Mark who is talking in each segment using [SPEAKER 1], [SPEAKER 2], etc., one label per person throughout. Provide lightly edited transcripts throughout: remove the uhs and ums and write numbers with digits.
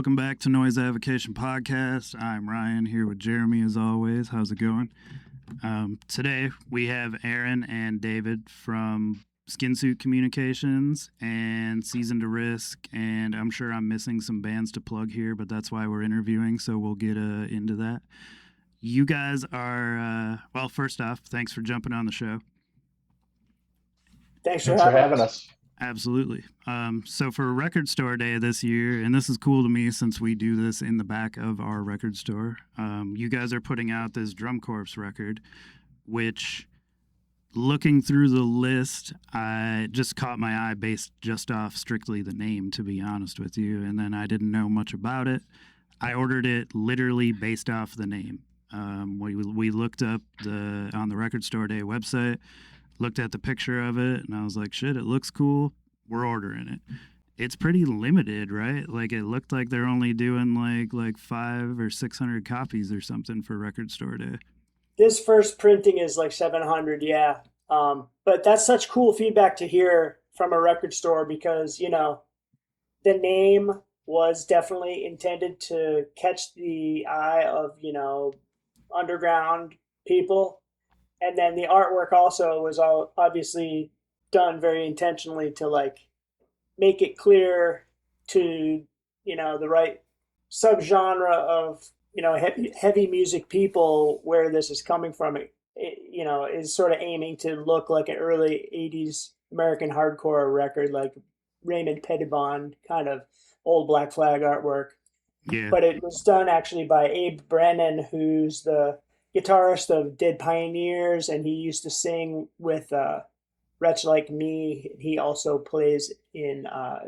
[SPEAKER 1] Welcome back to Noise Avocation Podcast. I'm Ryan here with Jeremy as always. How's it going? Today we have Aaron and David from Skinsuit Communications and Season to Risk, and I'm sure I'm missing some bands to plug here, but that's why we're interviewing, so we'll get into that. You guys are, well, first off, thanks for jumping on the show.
[SPEAKER 2] Thanks for having us.
[SPEAKER 1] Absolutely. So for Record Store Day this year, and this is cool to me since we do this in the back of our record store, you guys are putting out this Drum Corps record, which, looking through the list, I just caught my eye based just off strictly the name, to be honest with you, and then I didn't know much about it. I ordered it literally based off the name. We looked up on the Record Store Day website, looked at the picture of it, and I was like, shit, it looks cool. We're ordering it. It's pretty limited, right? Like, it looked like they're only doing like 500 or 600 copies or something for Record Store Day.
[SPEAKER 2] This first printing is like 700, yeah. But that's such cool feedback to hear from a record store because, you know, the name was definitely intended to catch the eye of, you know, underground people. And then the artwork also was all obviously done very intentionally to like make it clear to, you know, the right subgenre of, you know, heavy music people where this is coming from. It, you know, is sort of aiming to look like an early 80s American hardcore record, like Raymond Pettibon kind of old Black Flag artwork.
[SPEAKER 1] Yeah.
[SPEAKER 2] But it was done actually by Abe Brennan, who's the guitarist of Dead Pioneers, and he used to sing with Wretch Like Me. He also plays in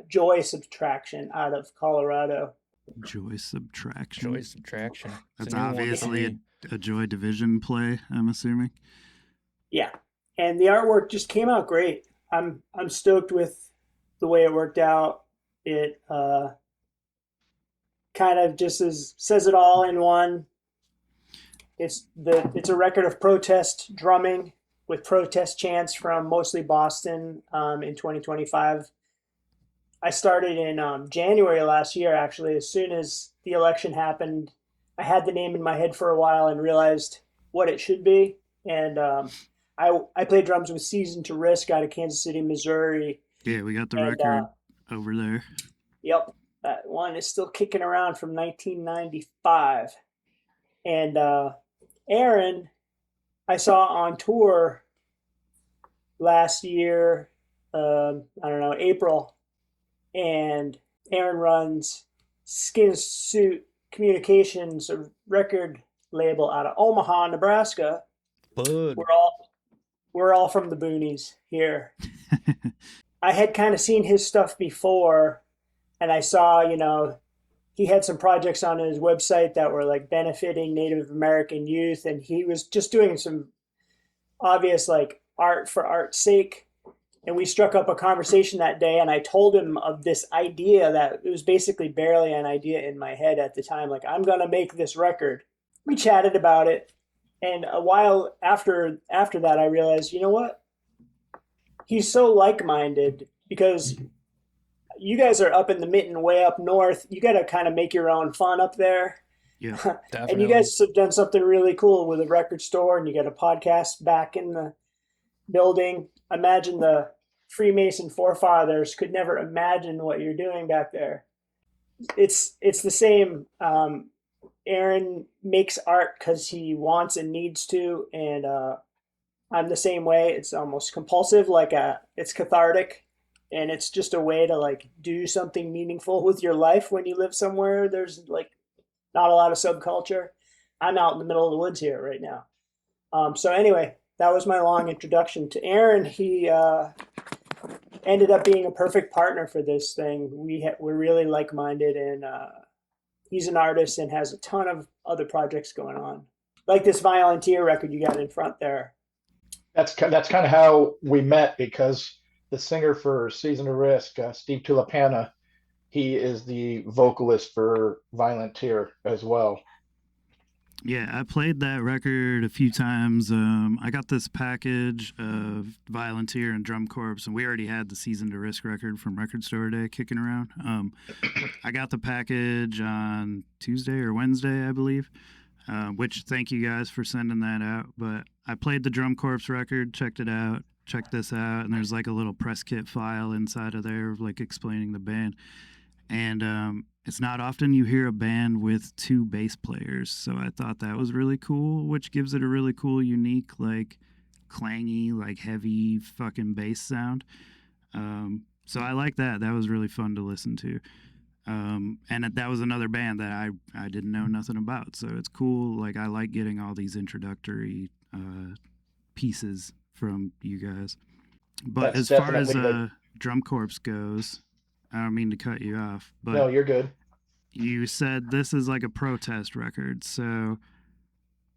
[SPEAKER 2] Joy Subtraction out of Colorado.
[SPEAKER 1] Joy Subtraction. That's obviously a Joy Division play, I'm assuming.
[SPEAKER 2] Yeah, and the artwork just came out great. I'm stoked with the way it worked out. It kind of just says it all in one. It's a record of protest drumming with protest chants from mostly Boston in 2025. I started in January last year, actually. As soon as the election happened, I had the name in my head for a while and realized what it should be. And I played drums with Season to Risk out of Kansas City, Missouri.
[SPEAKER 1] Yeah, we got the record over there.
[SPEAKER 2] Yep, that one is still kicking around from 1995. And Aaron, I saw on tour last year, I don't know, April, and Aaron runs Skinsuit Communications, a record label out of Omaha, Nebraska.
[SPEAKER 3] Bud.
[SPEAKER 2] We're all from the boonies here. I had kind of seen his stuff before, and I saw, you know, he had some projects on his website that were like benefiting Native American youth, and he was just doing some obvious like art for art's sake. And we struck up a conversation that day, and I told him of this idea that it was basically barely an idea in my head at the time. Like, I'm going to make this record. We chatted about it. And a while after that, I realized, you know what? He's so like-minded because you guys are up in the mitten way up north. You got to kind of make your own fun up there.
[SPEAKER 1] Yeah,
[SPEAKER 3] definitely.
[SPEAKER 2] And you guys have done something really cool with a record store, and you got a podcast back in the building. Imagine the Freemason forefathers could never imagine what you're doing back there. It's the same. Aaron makes art because he wants and needs to, and I'm the same way. It's almost compulsive, it's cathartic, and it's just a way to like do something meaningful with your life when you live somewhere there's like not a lot of subculture. I'm out in the middle of the woods here right now. So anyway, that was my long introduction to Aaron. He ended up being a perfect partner for this thing. We're really like-minded, and he's an artist and has a ton of other projects going on, like this Volunteer record you got in front there.
[SPEAKER 4] That's kind of how we met, because the singer for Season to Risk, Steve Tulipana, he is the vocalist for Violent Tear as well.
[SPEAKER 1] Yeah, I played that record a few times. I got this package of Volunteer and Drum Corps, and we already had the Season to Risk record from Record Store Day kicking around. I got the package on Tuesday or Wednesday, I believe, which thank you guys for sending that out. But I played the Drum Corps record, checked it out, checked this out, and there's like a little press kit file inside of there, like explaining the band. And it's not often you hear a band with two bass players, so I thought that was really cool, which gives it a really cool, unique, like clangy, like heavy fucking bass sound. So I like that. That was really fun to listen to. And that was another band that I didn't know nothing about, so it's cool. Like I like getting all these introductory pieces from you guys. But
[SPEAKER 4] That's
[SPEAKER 1] as far as
[SPEAKER 4] definitely the.
[SPEAKER 1] Drum Corps goes, I don't mean to cut you off, but
[SPEAKER 4] No, you're good.
[SPEAKER 1] you said this is like a protest record. So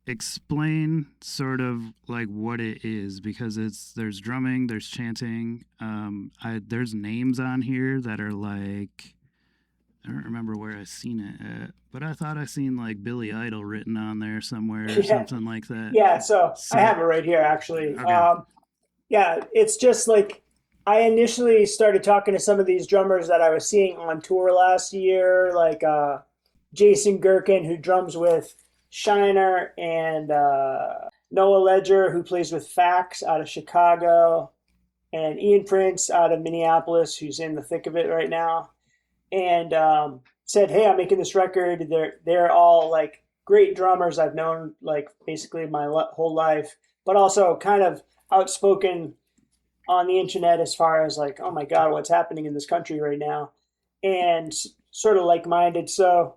[SPEAKER 1] explain sort of like what it is, because there's drumming, there's chanting. There's names on here that are like, I don't remember where I seen it at, but I thought I seen like Billy Idol written on there somewhere or
[SPEAKER 2] Yeah.
[SPEAKER 1] something like that.
[SPEAKER 2] Yeah, so
[SPEAKER 1] So
[SPEAKER 2] I have it right here actually.
[SPEAKER 1] okay.
[SPEAKER 2] Yeah, it's just like I initially started talking to some of these drummers that I was seeing on tour last year, like Jason Gherkin, who drums with Shiner, and Noah Ledger, who plays with Fax out of Chicago, and Ian Prince out of Minneapolis, who's in the thick of it right now, and said, "Hey, I'm making this record. They're all like great drummers I've known like basically my whole life, but also kind of outspoken on the internet as far as like, oh my god, what's happening in this country right now, and sort of like-minded." So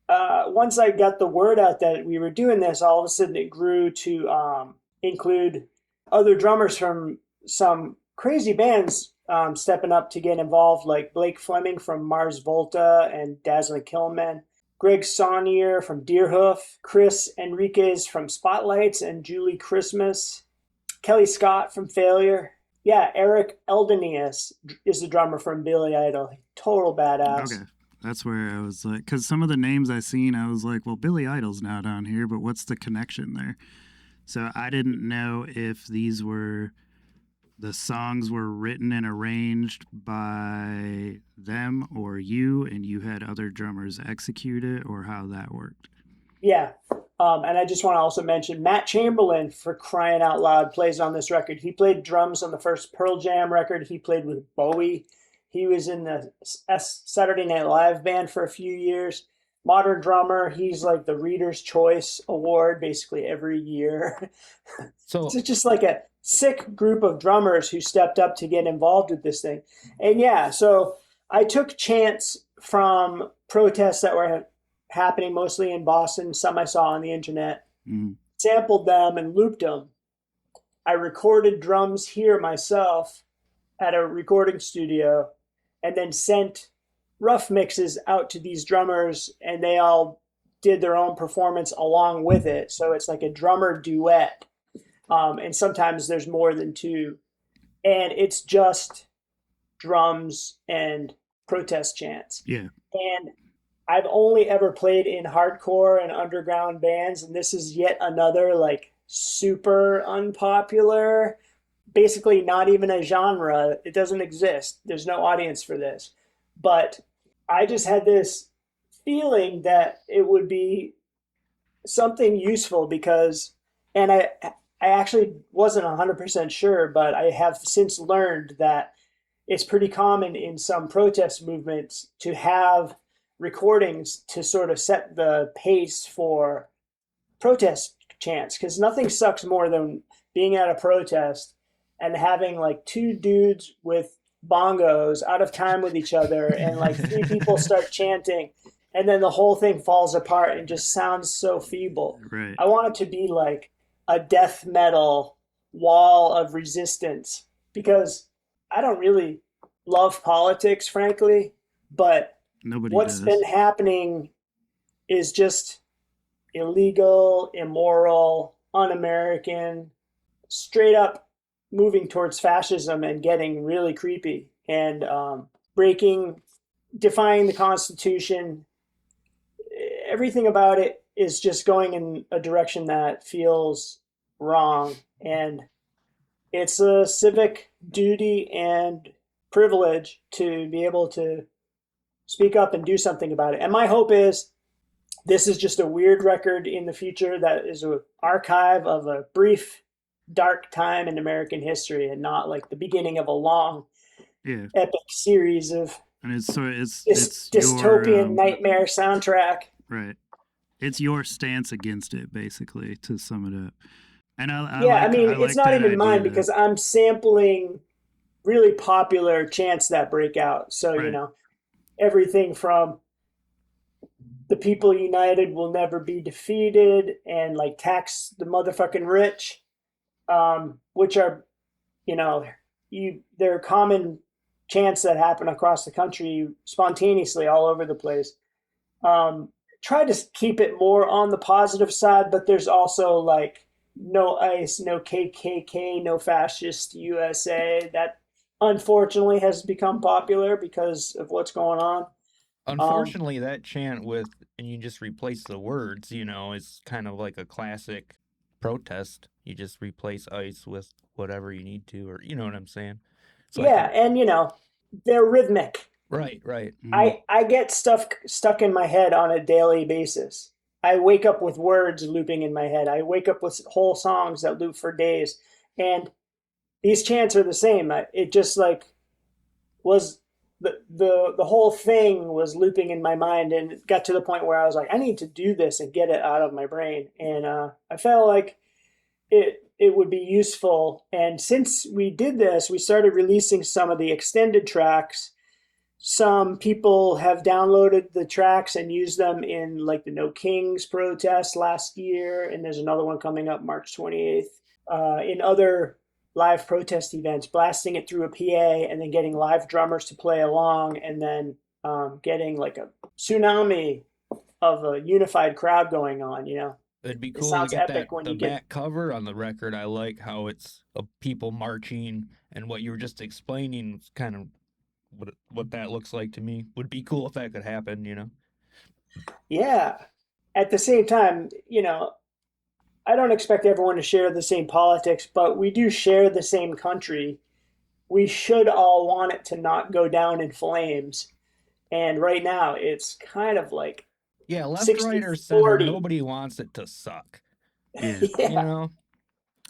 [SPEAKER 2] once I got the word out that we were doing this, all of a sudden it grew to include other drummers from some crazy bands stepping up to get involved, like Blake Fleming from Mars Volta and Dazzling Killmen, Greg Saunier from Deerhoof, Chris Enriquez from Spotlights and Julie Christmas, Kelly Scott from Failure. Yeah, Eric Eldenius is the drummer from Billy Idol. Total badass.
[SPEAKER 1] Okay. That's where I was like, because some of the names I seen, I was like, well, Billy Idol's not on here, but what's the connection there? So I didn't know if the songs were written and arranged by them or you, and you had other drummers execute it, or how that worked.
[SPEAKER 2] Yeah. And I just want to also mention Matt Chamberlain, for crying out loud, plays on this record. He played drums on the first Pearl Jam record. He played with Bowie. He was in the Saturday Night Live band for a few years. Modern drummer. He's like the Reader's Choice Award basically every year.
[SPEAKER 3] So
[SPEAKER 2] It's just like a sick group of drummers who stepped up to get involved with this thing. And yeah, so I took chants from protests that were happening mostly in Boston, some I saw on the internet, sampled them and looped them. I recorded drums here myself at a recording studio, and then sent rough mixes out to these drummers, and they all did their own performance along with it. So it's like a drummer duet. And sometimes there's more than two. And it's just drums and protest chants.
[SPEAKER 1] Yeah.
[SPEAKER 2] And I've only ever played in hardcore and underground bands, and this is yet another like super unpopular, basically not even a genre. It doesn't exist. There's no audience for this. But I just had this feeling that it would be something useful because, and I actually wasn't 100% sure, but I have since learned that it's pretty common in some protest movements to have recordings to sort of set the pace for protest chants, because nothing sucks more than being at a protest and having like two dudes with bongos out of time with each other and like three people start chanting and then the whole thing falls apart and just sounds so feeble.
[SPEAKER 1] Right.
[SPEAKER 2] I want it to be like a death metal wall of resistance, because I don't really love politics, frankly, but
[SPEAKER 1] Nobody
[SPEAKER 2] what's
[SPEAKER 1] does.
[SPEAKER 2] been happening is just illegal, immoral, un-American, straight up moving towards fascism and getting really creepy and defying the Constitution. Everything about it is just going in a direction that feels wrong. And it's a civic duty and privilege to be able to speak up and do something about it. And my hope is this is just a weird record in the future that is an archive of a brief, dark time in American history and not like the beginning of a long,
[SPEAKER 1] Yeah.
[SPEAKER 2] epic series of
[SPEAKER 1] And it's
[SPEAKER 2] dystopian
[SPEAKER 1] your
[SPEAKER 2] nightmare soundtrack.
[SPEAKER 1] right. It's your stance against it, basically, to sum it up. And
[SPEAKER 2] I mean,
[SPEAKER 1] I
[SPEAKER 2] it's
[SPEAKER 1] like
[SPEAKER 2] not
[SPEAKER 1] that
[SPEAKER 2] even mine
[SPEAKER 1] idea.
[SPEAKER 2] because I'm sampling really popular chants that break out. So,
[SPEAKER 1] Right.
[SPEAKER 2] everything from the people united will never be defeated and like tax the motherfucking rich, which are, they're common chants that happen across the country spontaneously all over the place. Try to keep it more on the positive side, but there's also like no ICE, no KKK, no fascist USA. That unfortunately has become popular because of what's going on.
[SPEAKER 3] Unfortunately, that chant and you just replace the words, is kind of like a classic protest. You just replace ICE with whatever you need to, or you know what I'm saying? So
[SPEAKER 2] yeah, and they're rhythmic.
[SPEAKER 3] Right.
[SPEAKER 1] Mhm.
[SPEAKER 2] I get stuff stuck in my head on a daily basis. I wake up with words looping in my head. I wake up with whole songs that loop for days, and these chants are the same. It just like was the whole thing was looping in my mind, and it got to the point where I was like, I need to do this and get it out of my brain. And I felt like it would be useful. And since we did this, we started releasing some of the extended tracks. Some people have downloaded the tracks and used them in like the No Kings protest last year, and there's another one coming up March 28th. In other live protest events, blasting it through a PA and then getting live drummers to play along, and then getting like a tsunami of a unified crowd going on.
[SPEAKER 3] It'd be
[SPEAKER 2] It
[SPEAKER 3] cool to
[SPEAKER 2] sounds
[SPEAKER 3] get
[SPEAKER 2] epic when
[SPEAKER 3] the
[SPEAKER 2] you get.
[SPEAKER 3] back cover on the record. I like how it's people marching, and what you were just explaining is kind of what that looks like to me. Would be cool if that could happen.
[SPEAKER 2] Yeah. At the same time, I don't expect everyone to share the same politics, but we do share the same country. We should all want it to not go down in flames. And right now, it's kind of like
[SPEAKER 3] Yeah, left,
[SPEAKER 2] 60
[SPEAKER 3] right, or center.
[SPEAKER 2] 40.
[SPEAKER 3] Nobody wants it to suck.
[SPEAKER 1] Yeah.
[SPEAKER 2] Yeah,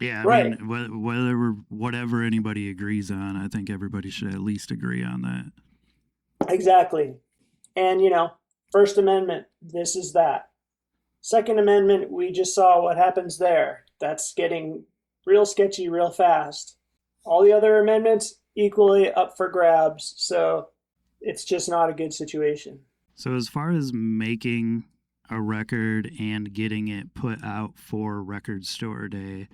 [SPEAKER 1] Yeah, I
[SPEAKER 2] right.
[SPEAKER 1] mean, whatever anybody agrees on, I think everybody should at least agree on that.
[SPEAKER 2] Exactly. And, First Amendment, this is that. Second Amendment, we just saw what happens there. That's getting real sketchy real fast. All the other amendments, equally up for grabs. So it's just not a good situation.
[SPEAKER 1] So, as far as making a record and getting it put out for Record Store Day,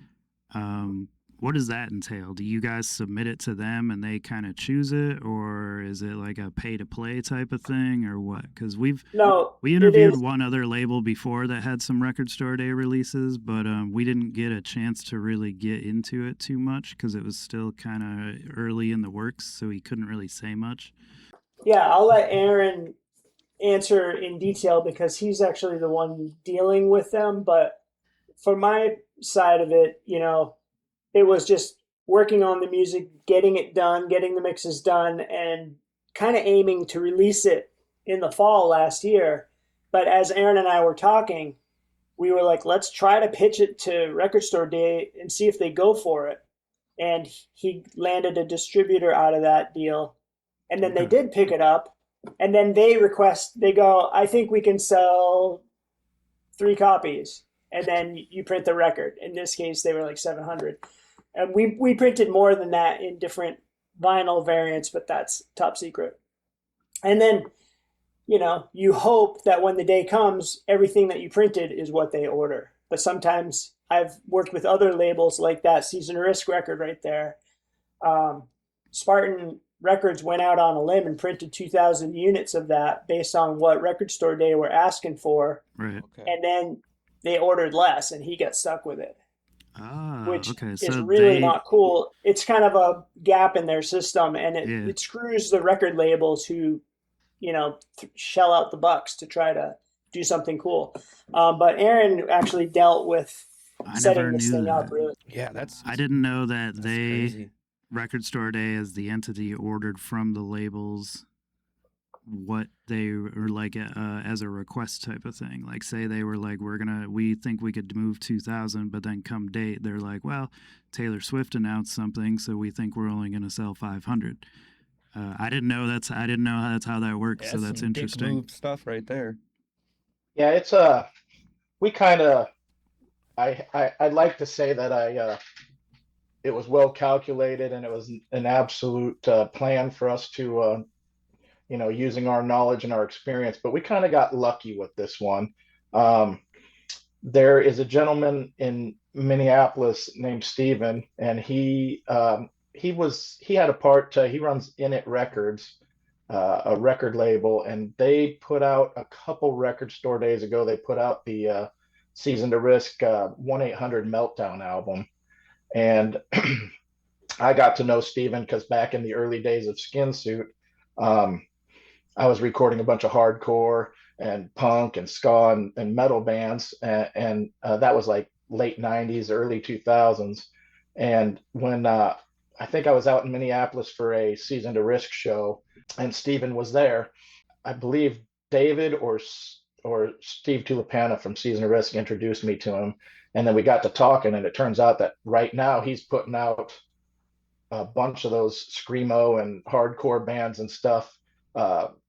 [SPEAKER 1] what does that entail? Do you guys submit it to them and they kind of choose it, or is it like a pay to play type of thing, or what? Because we
[SPEAKER 2] It
[SPEAKER 1] interviewed
[SPEAKER 2] is.
[SPEAKER 1] one other label before that had some Record Store Day releases, but we didn't get a chance to really get into it too much because it was still kind of early in the works, so he couldn't really say much.
[SPEAKER 2] Yeah, I'll let Aaron answer in detail because he's actually the one dealing with them. But for my side of it, it was just working on the music, getting it done, getting the mixes done, and kind of aiming to release it in the fall last year. But as Aaron and I were talking, we were like, let's try to pitch it to Record Store Day and see if they go for it. And he landed a distributor out of that deal. And then they
[SPEAKER 1] Okay.
[SPEAKER 2] did pick it up. And then they go, I think we can sell 3 copies. And then you print the record. In this case, they were like 700. And we printed more than that in different vinyl variants, but that's top secret. And then, you hope that when the day comes, everything that you printed is what they order. But sometimes I've worked with other labels like that Season of Risk record right there. Spartan Records went out on a limb and printed 2,000 units of that based on what Record Store Day were asking for.
[SPEAKER 1] Right.
[SPEAKER 3] Okay.
[SPEAKER 2] And then they ordered less and he got stuck with it.
[SPEAKER 1] Ah,
[SPEAKER 2] Which
[SPEAKER 1] okay.
[SPEAKER 2] is
[SPEAKER 1] So
[SPEAKER 2] really not cool. It's kind of a gap in their system, and
[SPEAKER 1] yeah.
[SPEAKER 2] it screws the record labels who, shell out the bucks to try to do something cool. But Aaron actually dealt with
[SPEAKER 1] I
[SPEAKER 2] setting
[SPEAKER 1] never
[SPEAKER 2] this
[SPEAKER 1] knew
[SPEAKER 2] thing up.
[SPEAKER 1] that.
[SPEAKER 2] Really,
[SPEAKER 3] Yeah, that's
[SPEAKER 1] I didn't know that
[SPEAKER 3] that's
[SPEAKER 1] they
[SPEAKER 3] crazy.
[SPEAKER 1] Record Store Day as the entity ordered from the labels what they were like as a request type of thing. Like, say they were like, we think we could move 2000, but then come date they're like, well, Taylor Swift announced something, so we think we're only going to sell 500. I didn't know that's how that works.
[SPEAKER 3] Yeah,
[SPEAKER 1] So that's
[SPEAKER 3] some dick
[SPEAKER 1] interesting.
[SPEAKER 3] move stuff right there.
[SPEAKER 4] Yeah, it's we kind of I'd like to say that it was well calculated and it was an absolute plan for us to using our knowledge and our experience, but we kind of got lucky with this one. Um, there is a gentleman in Minneapolis named Steven, and he had a part. He runs In It Records, a record label, and they put out a couple record store days ago. They put out the Season to Risk 1-800 Meltdown album, and I got to know Steven because back in the early days of Skinsuit, um, I was recording a bunch of hardcore and punk and ska and metal bands, and that was like late '90s, early 2000s. And when I think I was out in Minneapolis for a Season to Risk show, and Steven was there. I believe David or Steve Tulipana from Season to Risk introduced me to him, and then we got to talking, and it turns out that right now he's putting out a bunch of those screamo and hardcore bands and stuff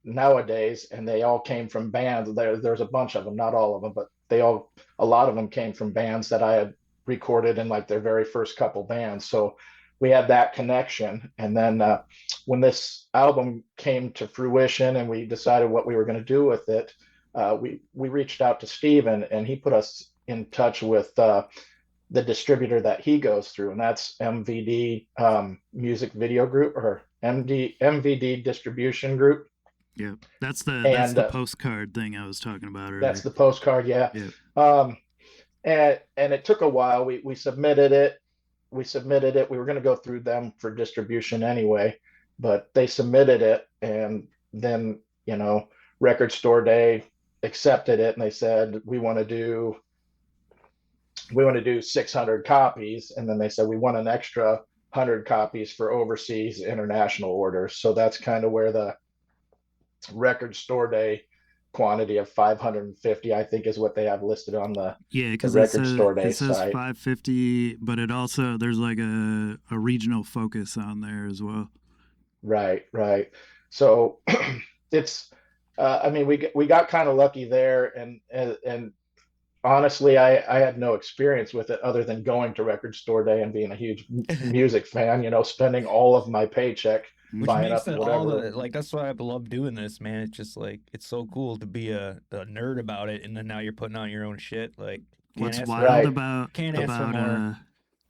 [SPEAKER 4] nowadays, and they all came from bands. There's a bunch of them, not all of them, but a lot of them came from bands that I had recorded in like their very first couple bands. So we had that connection, and then when this album came to fruition and we decided what we were going to do with it, we reached out to Steven, and he put us in touch with the distributor that he goes through, and that's MVD Music Video Group, or MVD Distribution Group.
[SPEAKER 1] Yeah, that's the postcard thing I was talking about earlier.
[SPEAKER 4] That's the postcard, yeah.
[SPEAKER 1] Yeah.
[SPEAKER 4] And it took a while. We submitted it. We were going to go through them for distribution anyway, but they submitted it, and then Record Store Day accepted it, and they said we want to do 600 copies, and then they said we want an extra 100 copies for overseas international orders. So that's kind of where the Record Store Day quantity of 550, I think, is what they have listed on the
[SPEAKER 1] because
[SPEAKER 4] Record Store Day
[SPEAKER 1] it says
[SPEAKER 4] site.
[SPEAKER 1] 550, but it also there's like a regional focus on there as well.
[SPEAKER 4] Right. So it's I mean, we got kind of lucky there, and honestly, I had no experience with it other than going to Record Store Day and being a huge music fan, spending all of my paycheck
[SPEAKER 3] Which
[SPEAKER 4] buying
[SPEAKER 3] makes
[SPEAKER 4] up
[SPEAKER 3] it
[SPEAKER 4] whatever.
[SPEAKER 3] that's why I love doing this, man. It's just like, it's so cool to be a nerd about it, and then now you're putting out your own shit. Like,
[SPEAKER 1] What's
[SPEAKER 3] ask for-
[SPEAKER 1] wild
[SPEAKER 4] Right.
[SPEAKER 1] about
[SPEAKER 3] Can't ask for more.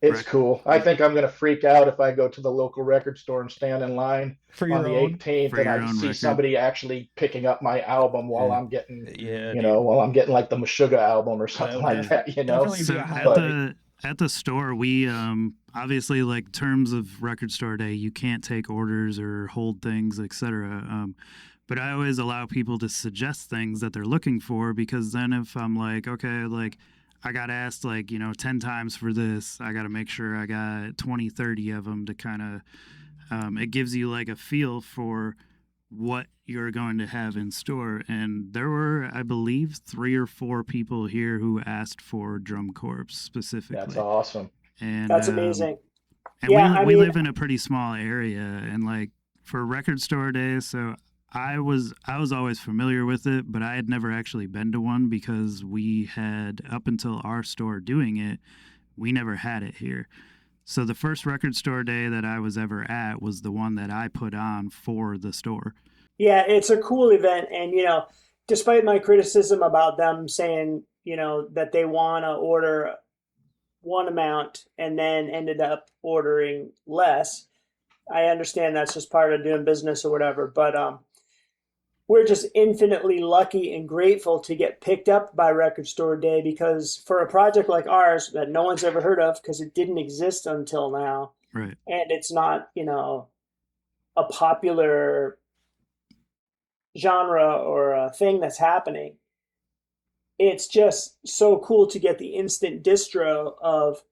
[SPEAKER 4] It's cool. I think I'm going to freak out if I go to the local record store and stand in line
[SPEAKER 3] For
[SPEAKER 4] on
[SPEAKER 3] your
[SPEAKER 4] the
[SPEAKER 3] own?
[SPEAKER 4] 18th
[SPEAKER 1] For
[SPEAKER 4] and
[SPEAKER 1] your
[SPEAKER 4] I
[SPEAKER 1] own
[SPEAKER 4] see
[SPEAKER 1] record.
[SPEAKER 4] somebody actually picking up my album while
[SPEAKER 3] Yeah.
[SPEAKER 4] I'm getting,
[SPEAKER 3] Yeah,
[SPEAKER 4] while I'm getting like the Meshuggah album or something
[SPEAKER 3] would
[SPEAKER 4] like that,
[SPEAKER 3] definitely be
[SPEAKER 1] So
[SPEAKER 3] a
[SPEAKER 1] at
[SPEAKER 3] highlight.
[SPEAKER 1] the store, we obviously, like, terms of Record Store Day, you can't take orders or hold things, etc. But I always allow people to suggest things that they're looking for, because then if I'm like, okay, like, I got asked 10 times for this, I got to make sure I got 20, 30 of them to kind of, it gives you like a feel for what you're going to have in store. And there were, I believe, 3 or 4 people here who asked for Drum Corps specifically.
[SPEAKER 4] That's awesome.
[SPEAKER 1] And
[SPEAKER 2] that's amazing.
[SPEAKER 1] And
[SPEAKER 2] Yeah,
[SPEAKER 1] we live in a pretty small area, and like for Record Store Day, so I was always familiar with it, but I had never actually been to one because we had, up until our store doing it, we never had it here. So the first Record Store Day that I was ever at was the one that I put on for the store.
[SPEAKER 2] Yeah, it's a cool event, and despite my criticism about them saying that they want to order one amount and then ended up ordering less, I understand that's just part of doing business or whatever, but we're just infinitely lucky and grateful to get picked up by Record Store Day, because for a project like ours that no one's ever heard of because it didn't exist until now,
[SPEAKER 1] Right.
[SPEAKER 2] and it's not a popular genre or a thing that's happening, it's just so cool to get the instant distro of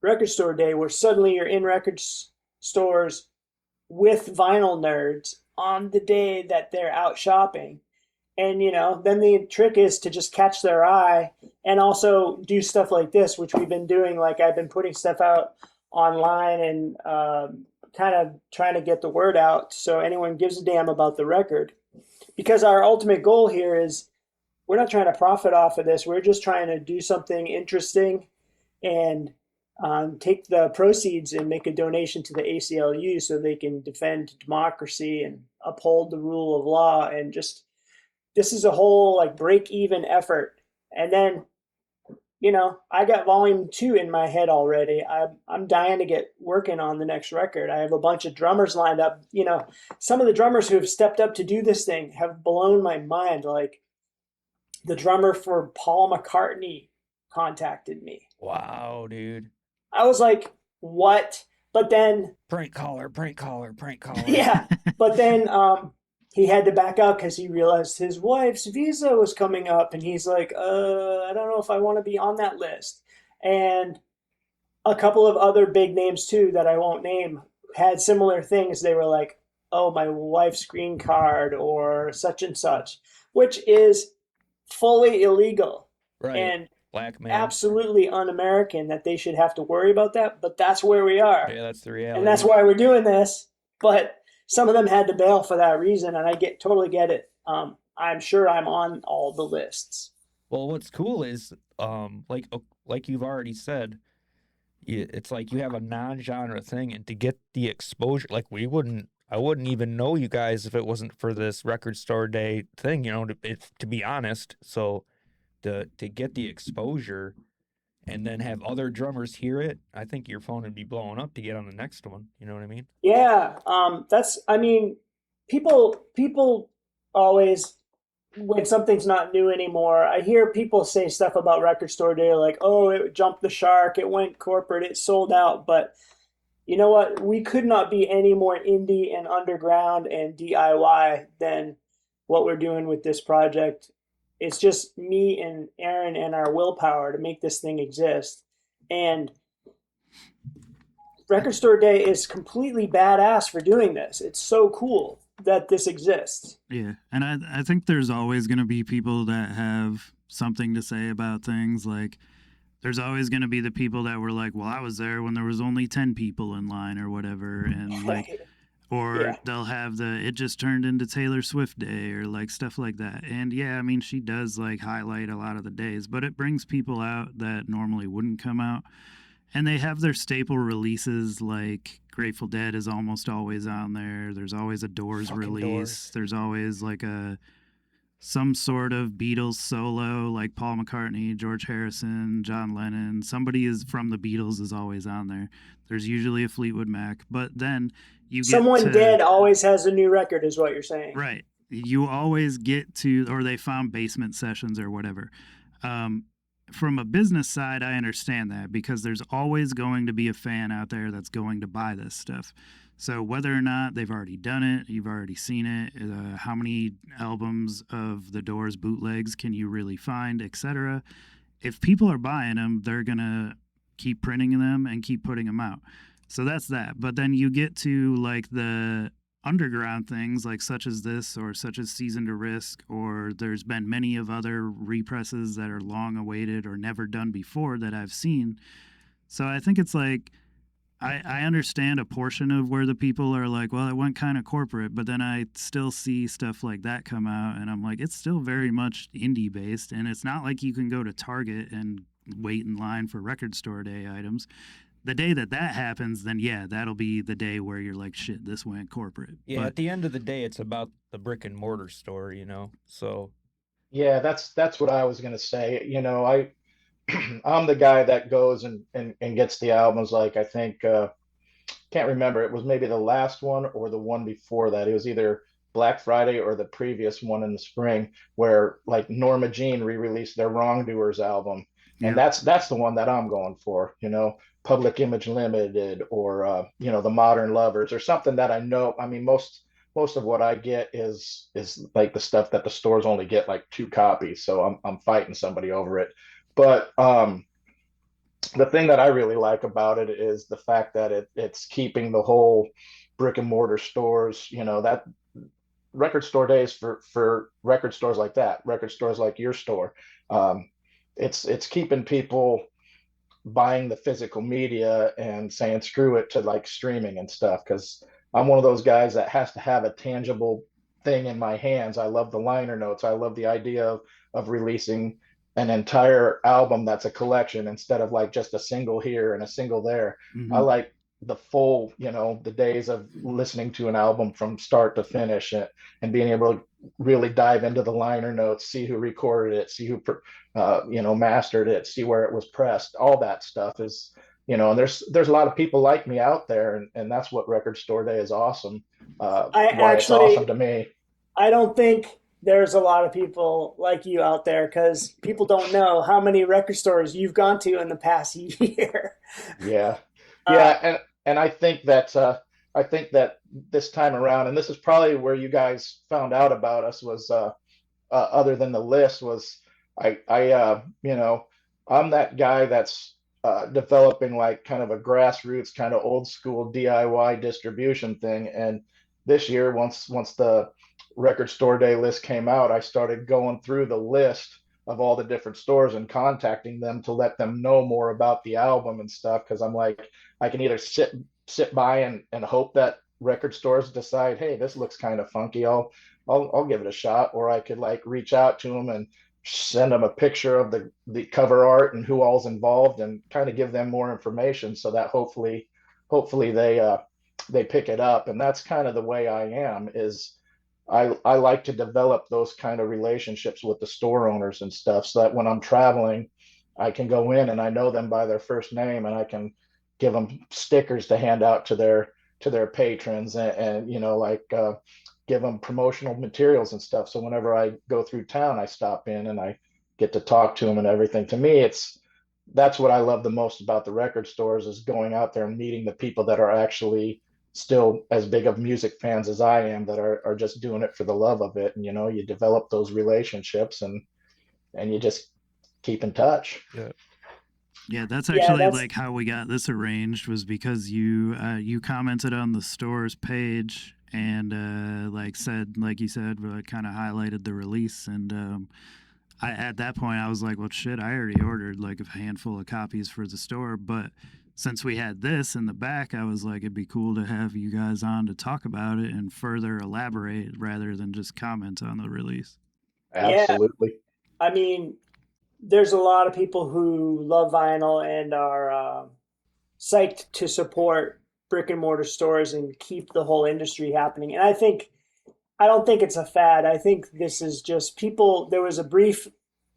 [SPEAKER 2] Record Store Day, where suddenly you're in stores with vinyl nerds on the day that they're out shopping. And, then the trick is to just catch their eye and also do stuff like this, which we've been doing. Like I've been putting stuff out online and kind of trying to get the word out so anyone gives a damn about the record. Because our ultimate goal here is we're not trying to profit off of this. We're just trying to do something interesting and take the proceeds and make a donation to the ACLU so they can defend democracy and uphold the rule of law. And just, this is a whole like break even effort. And then, I got volume 2 in my head already. I'm dying to get working on the next record. I have a bunch of drummers lined up. Some of the drummers who have stepped up to do this thing have blown my mind. Like the drummer for Paul McCartney contacted me.
[SPEAKER 3] Wow, dude.
[SPEAKER 2] I was like, what? But then
[SPEAKER 3] Prank caller.
[SPEAKER 2] yeah, but then he had to back out because he realized his wife's visa was coming up, and he's like, I don't know if I want to be on that list. And a couple of other big names too that I won't name had similar things. They were like, oh, my wife's green card or such and such, which is fully illegal.
[SPEAKER 3] Right.
[SPEAKER 2] And
[SPEAKER 3] Blackmail.
[SPEAKER 2] absolutely un-American that they should have to worry about that, but that's where we are.
[SPEAKER 3] Yeah, that's the reality.
[SPEAKER 2] And that's why we're doing this. But some of them had to bail for that reason, and I totally get it. I'm sure I'm on all the lists.
[SPEAKER 3] Well, what's cool is, like you've already said, it's like you have a non-genre thing, and to get the exposure, like I wouldn't even know you guys if it wasn't for this Record Store Day thing, to be honest. So to get the exposure and then have other drummers hear it, I think your phone would be blowing up to get on the next one. You know what I mean?
[SPEAKER 2] Yeah, people always, when something's not new anymore, I hear people say stuff about Record Store Day like, oh, it jumped the shark, it went corporate, it sold out. But you know what? We could not be any more indie and underground and DIY than what we're doing with this project. It's just me and Aaron and our willpower to make this thing exist. And Record Store Day is completely badass for doing this. It's so cool that this exists.
[SPEAKER 1] Yeah, and I think there's always going to be people that have something to say about things. Like there's always going to be the people that were like, well, I was there when there was only 10 people in line or whatever, and like, or they'll have it just turned into Taylor Swift Day or like stuff like that. And yeah, I mean, she does like highlight a lot of the days, but it brings people out that normally wouldn't come out. And they have their staple releases, like Grateful Dead is almost always on there. There's always a Doors release.
[SPEAKER 3] Doors.
[SPEAKER 1] There's always like some sort of Beatles solo, like Paul McCartney, George Harrison, John Lennon. Somebody is from the Beatles is always on there. There's usually a Fleetwood Mac, but then you get
[SPEAKER 2] someone dead always has a new record, is what you're saying.
[SPEAKER 1] Right. You always get to, or they found Basement Sessions or whatever. From a business side, I understand that because there's always going to be a fan out there that's going to buy this stuff. So whether or not they've already done it, you've already seen it, how many albums of the Doors bootlegs can you really find, etc. If people are buying them, they're going to keep printing them and keep putting them out. So that's that. But then you get to like the underground things like such as this or such as Season to Risk, or there's been many of other represses that are long awaited or never done before that I've seen. So I think it's like I understand a portion of where the people are like, well, it went kind of corporate, but then I still see stuff like that come out and I'm like, it's still very much indie based, and it's not like you can go to Target and wait in line for Record Store Day items. The day that happens, then yeah, that'll be the day where you're like, shit, this went corporate.
[SPEAKER 3] Yeah,
[SPEAKER 1] but
[SPEAKER 3] at the end of the day, it's about the brick and mortar store, So
[SPEAKER 4] Yeah, that's what I was gonna say. I'm the guy that goes and gets the albums. Like I think can't remember. It was maybe the last one or the one before that. It was either Black Friday or the previous one in the spring, where like Norma Jean re-released their Wrongdoers album, and
[SPEAKER 1] Yep.
[SPEAKER 4] that's the one that I'm going for. Public Image Limited or the Modern Lovers or something that I know. I mean, most most of what I get is like the stuff that the stores only get like 2 copies. So I'm fighting somebody over it. But the thing that I really like about it is the fact that it's keeping the whole brick and mortar stores, that record store days for record stores like that, record stores like your store. Um, it's keeping people buying the physical media and saying screw it to like streaming and stuff, because I'm one of those guys that has to have a tangible thing in my hands. I love the liner notes. I love the idea of releasing an entire album that's a collection instead of like just a single here and a single there. I
[SPEAKER 1] Hmm.
[SPEAKER 4] like the full, the days of listening to an album from start to finish, and being able to really dive into the liner notes, see who recorded it, see who mastered it, see where it was pressed. All that stuff is, and there's a lot of people like me out there, and that's what Record Store Day is awesome.
[SPEAKER 2] I
[SPEAKER 4] Why it's awesome
[SPEAKER 2] actually,
[SPEAKER 4] to me.
[SPEAKER 2] I don't think there's a lot of people like you out there because people don't know how many record stores you've gone to in the past year.
[SPEAKER 4] Yeah,
[SPEAKER 2] Uh,
[SPEAKER 4] yeah, and I think that this time around, and this is probably where you guys found out about us, was other than the list, was I'm that guy that's developing like kind of a grassroots kind of old school DIY distribution thing. And this year, once the record store day list came out, I started going through the list of all the different stores and contacting them to let them know more about the album and stuff, because I'm like, I can either sit by and hope that record stores decide, hey, this looks kind of funky, I'll give it a shot, or I could like reach out to them and send them a picture of the cover art and who all's involved, and kind of give them more information so that hopefully they pick it up. And that's kind of the way I am, is I like to develop those kind of relationships with the store owners and stuff, so that when I'm traveling, I can go in and I know them by their first name, and I can give them stickers to hand out to their patrons, and like give them promotional materials and stuff. So whenever I go through town, I stop in and I get to talk to them and everything. To me, that's what I love the most about the record stores, is going out there and meeting the people that are actually still as big of music fans as I am, that are just doing it for the love of it. And you develop those relationships, and you just keep in touch.
[SPEAKER 3] Yeah.
[SPEAKER 1] Yeah, that's
[SPEAKER 2] yeah,
[SPEAKER 1] actually
[SPEAKER 2] that's
[SPEAKER 1] like how we got this arranged, was because you commented on the store's page and like said, like you said, kind of highlighted the release. And I at that point I was like, well, shit, I already ordered like a handful of copies for the store, but since we had this in the back, I was like, it'd be cool to have you guys on to talk about it and further elaborate rather than just comment on the release.
[SPEAKER 2] yeah.
[SPEAKER 4] Absolutely.
[SPEAKER 2] I mean, there's a lot of people who love vinyl and are psyched to support brick and mortar stores and keep the whole industry happening. And I don't think it's a fad. I think this is just people. There was a brief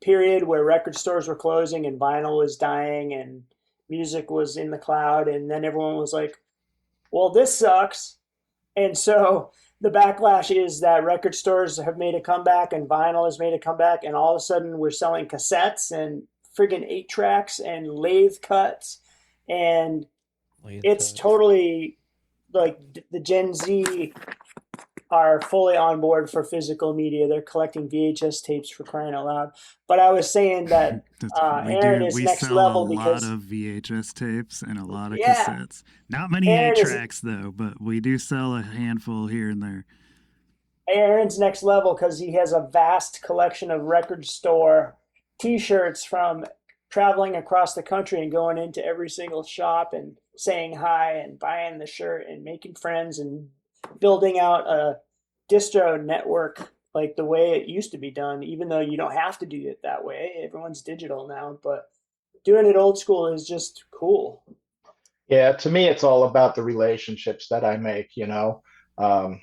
[SPEAKER 2] period where record stores were closing and vinyl was dying and music was in the cloud. And then everyone was like, well, this sucks. And so the backlash is that record stores have made a comeback and vinyl has made a comeback. And all of a sudden we're selling cassettes and friggin' 8 tracks and lathe cuts. And
[SPEAKER 3] Lathe
[SPEAKER 2] it's
[SPEAKER 3] cuts.
[SPEAKER 2] totally like the Gen Z are fully on board for physical media. They're collecting VHS tapes, for crying out loud. But I was saying that Aaron is
[SPEAKER 1] We
[SPEAKER 2] next
[SPEAKER 1] sell a
[SPEAKER 2] level
[SPEAKER 1] lot
[SPEAKER 2] because,
[SPEAKER 1] of VHS tapes and a lot of
[SPEAKER 2] yeah,
[SPEAKER 1] cassettes. Not many eight
[SPEAKER 2] Aaron is
[SPEAKER 1] tracks though, but we do sell a handful here and there.
[SPEAKER 2] Aaron's next level because he has a vast collection of record store T-shirts from traveling across the country and going into every single shop and saying hi and buying the shirt and making friends and building out a distro network like the way it used to be done. Even though you don't have to do it that way, everyone's digital now, but doing it old school is just cool.
[SPEAKER 4] Yeah, to me, it's all about the relationships that I make. Um,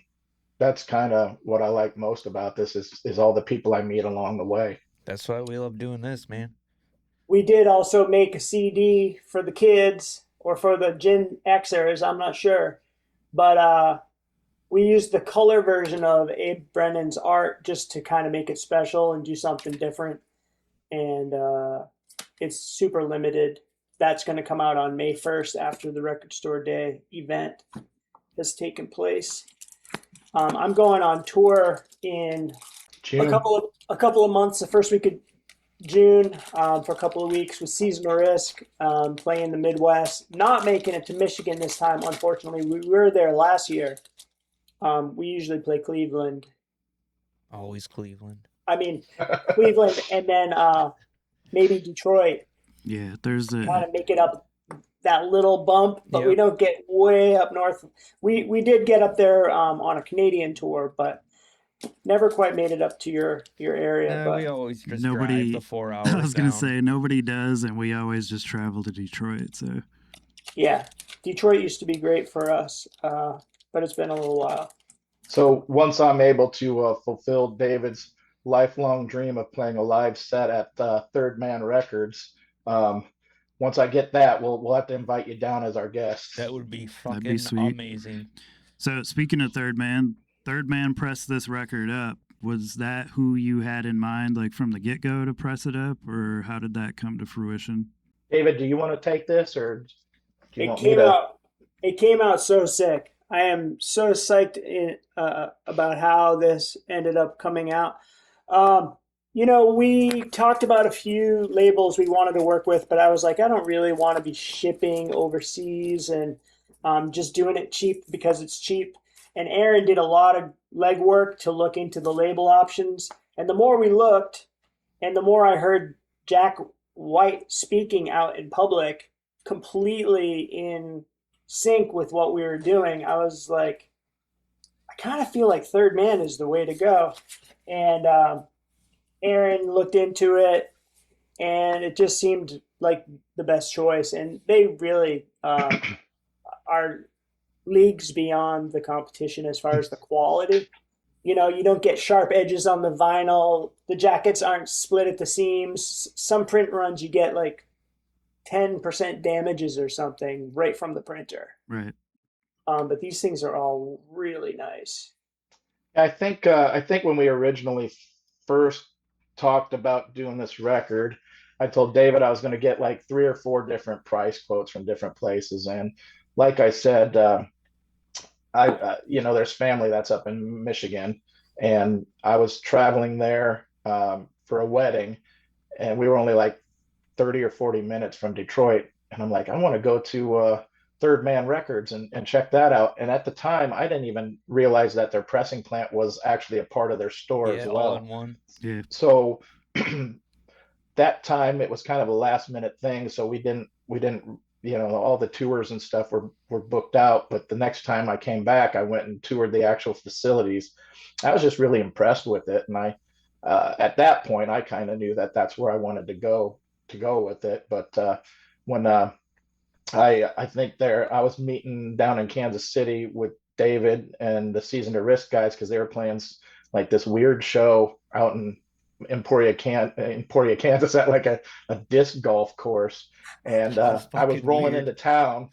[SPEAKER 4] that's kind of what I like most about this, is all the people I meet along the way.
[SPEAKER 3] That's why we love doing this, man.
[SPEAKER 2] We did also make a CD for the kids or for the Gen Xers, I'm not sure. But we used the color version of Abe Brennan's art just to kind of make it special and do something different. And it's super limited. That's going to come out on May 1st after the Record Store Day event has taken place. I'm going on tour in
[SPEAKER 4] June.
[SPEAKER 2] a couple of months. The first week of June, for a couple of weeks with Seasonal Risk, playing the Midwest. Not making it to Michigan this time, unfortunately. We were there last year. We usually play Cleveland.
[SPEAKER 3] Always Cleveland.
[SPEAKER 2] I mean, Cleveland, and then maybe Detroit.
[SPEAKER 1] Yeah, there's
[SPEAKER 2] Kind
[SPEAKER 1] a
[SPEAKER 2] of make it up that little bump, but we
[SPEAKER 3] Yep.
[SPEAKER 2] don't get way up north. We did get up there on a Canadian tour, but never quite made it up to your area.
[SPEAKER 3] Nah,
[SPEAKER 2] But
[SPEAKER 3] we always just drive
[SPEAKER 1] nobody.
[SPEAKER 3] the 4
[SPEAKER 1] I
[SPEAKER 3] hours
[SPEAKER 1] was gonna
[SPEAKER 3] down.
[SPEAKER 1] say nobody does, and we always just travel to Detroit. So
[SPEAKER 2] yeah, Detroit used to be great for us, but it's been a little while.
[SPEAKER 4] So once I'm able to fulfill David's lifelong dream of playing a live set at Third Man Records, um, once I get that, we'll have to invite you down as our guest.
[SPEAKER 3] That would be
[SPEAKER 1] That'd be
[SPEAKER 3] fucking
[SPEAKER 1] sweet.
[SPEAKER 3] amazing.
[SPEAKER 1] So speaking of Third Man pressed this record up. Was that who you had in mind, like from the get go, to press it up, or how did that come to fruition?
[SPEAKER 4] David, do you want to take this, or do you
[SPEAKER 2] It
[SPEAKER 4] want me
[SPEAKER 2] came
[SPEAKER 4] to?
[SPEAKER 2] out. It came out so sick. I am so psyched about how this ended up coming out. We talked about a few labels we wanted to work with, but I was like, I don't really want to be shipping overseas and just doing it cheap because it's cheap. And Aaron did a lot of legwork to look into the label options. And the more we looked, and the more I heard Jack White speaking out in public, completely in sync with what we were doing, I was like, I kind of feel like Third Man is the way to go. And Aaron looked into it, and it just seemed like the best choice. And they really are leagues beyond the competition as far as the quality. You don't get sharp edges on the vinyl. The jackets aren't split at the seams. Some print runs you get like 10% damages or something right from the printer.
[SPEAKER 1] Right.
[SPEAKER 2] But these things are all really nice.
[SPEAKER 4] I think when we originally first talked about doing this record, I told David I was going to get like 3 or 4 different price quotes from different places, and like I said, there's family that's up in Michigan, and I was traveling there for a wedding, and we were only like 30 or 40 minutes from Detroit, and I'm like, I want to go to Third Man Records and check that out. And at the time, I didn't even realize that their pressing plant was actually a part of their store as
[SPEAKER 3] Yeah, all
[SPEAKER 4] well.
[SPEAKER 3] in one.
[SPEAKER 1] Yeah.
[SPEAKER 4] So that time it was kind of a last minute thing. So we didn't, all the tours and stuff were booked out. But the next time I came back, I went and toured the actual facilities. I was just really impressed with it. And at that point, I kind of knew that that's where I wanted to go with it. But when I think I was meeting down in Kansas City with David and the Season to Risk guys because they were playing like this weird show out in Emporia, Kansas at like a disc golf course. And
[SPEAKER 3] That was
[SPEAKER 4] I was
[SPEAKER 3] fucking
[SPEAKER 4] rolling
[SPEAKER 3] weird.
[SPEAKER 4] into town,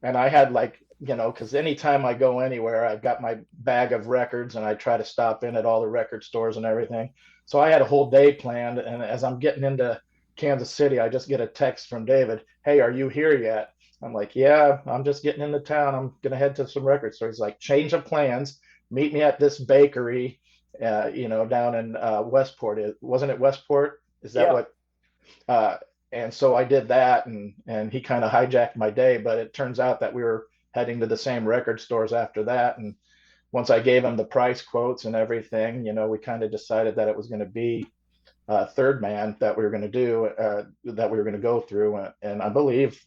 [SPEAKER 4] and I had like, because anytime I go anywhere, I've got my bag of records and I try to stop in at all the record stores and everything. So I had a whole day planned. And as I'm getting into Kansas City, I just get a text from David, "Hey, are you here yet?" I'm like, "Yeah, I'm just getting into town. I'm going to head to some record stores." He's like, "Change of plans. Meet me at this bakery, down in Westport. Wasn't it Westport? Is that
[SPEAKER 2] Yeah.
[SPEAKER 4] what? Uh, and so I did that, and he kind of hijacked my day. But it turns out that we were heading to the same record stores after that. And once I gave him the price quotes and everything, we kind of decided that it was going to be Third Man that we were going to do, that we were going to go through. And I believe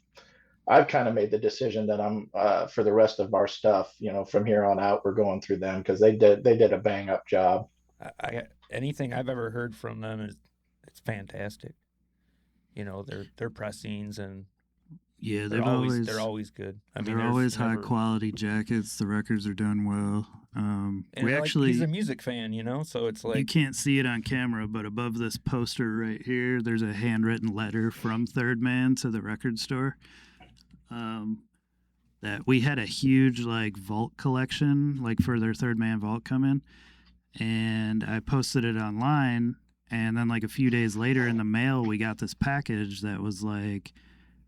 [SPEAKER 4] I've kind of made the decision that I'm for the rest of our stuff, from here on out, we're going through them because they did a bang up job.
[SPEAKER 3] Anything I've ever heard from them it's fantastic. Their pressings and
[SPEAKER 1] Yeah,
[SPEAKER 3] they're
[SPEAKER 1] they're
[SPEAKER 3] always good. I mean,
[SPEAKER 1] they're
[SPEAKER 3] there's
[SPEAKER 1] always high
[SPEAKER 3] never,
[SPEAKER 1] quality jackets. The records are done well.
[SPEAKER 3] and
[SPEAKER 1] We actually
[SPEAKER 3] he's a music fan, so it's
[SPEAKER 1] you
[SPEAKER 3] like
[SPEAKER 1] can't see it on camera, but above this poster right here, there's a handwritten letter from Third Man to the record store. That we had a huge like vault collection, like for their Third Man vault come in, and I posted it online. And then like a few days later in the mail, we got this package that was like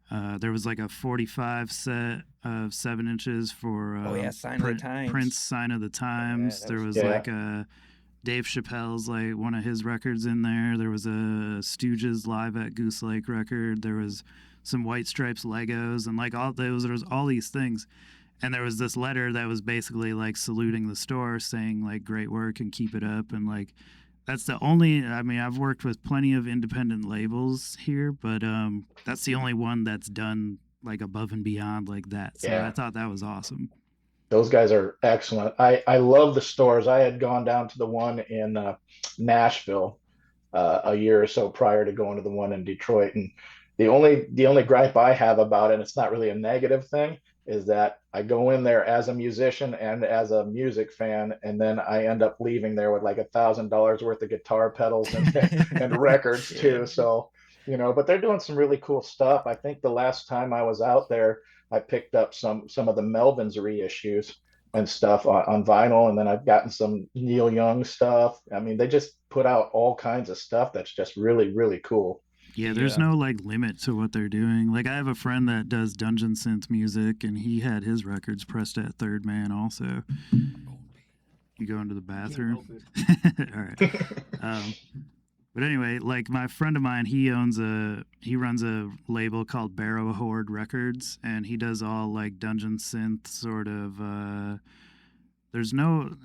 [SPEAKER 1] There was like a 45 set of 7 inches for
[SPEAKER 3] Oh yeah, Sign of the Times.
[SPEAKER 1] Prince Sign of the Times.
[SPEAKER 3] that
[SPEAKER 1] There
[SPEAKER 3] was
[SPEAKER 1] was
[SPEAKER 3] cool.
[SPEAKER 4] Yeah.
[SPEAKER 1] like a Dave Chappelle's, like one of his records in there. There was a Stooges Live at Goose Lake record. There was some White Stripes Legos and like all those. There was all these things. And there was this letter that was basically like saluting the store, saying like great work and keep it up. And like that's the only, I mean, I've worked with plenty of independent labels here, but that's the only one that's done like above and beyond like that. So
[SPEAKER 4] Yeah.
[SPEAKER 1] I thought that was awesome.
[SPEAKER 4] Those guys are excellent. I love the stores. I had gone down to the one in Nashville a year or so prior to going to the one in Detroit, and the only gripe I have about it, and it's not really a negative thing, is that I go in there as a musician and as a music fan, and then I end up leaving there with like $1,000 worth of guitar pedals and records
[SPEAKER 3] Yeah.
[SPEAKER 4] too. So, but they're doing some really cool stuff. I think the last time I was out there, I picked up some of the Melvins reissues and stuff on vinyl, and then I've gotten some Neil Young stuff. I mean, they just put out all kinds of stuff that's just really, really cool.
[SPEAKER 1] Yeah, there's no like limit to what they're doing. Like I have a friend that does dungeon synth music, and he had his records pressed at Third Man also. You go into the bathroom. All right. But anyway, like my friend of mine, he runs a label called Barrow Horde Records, and he does all like dungeon synth sort of.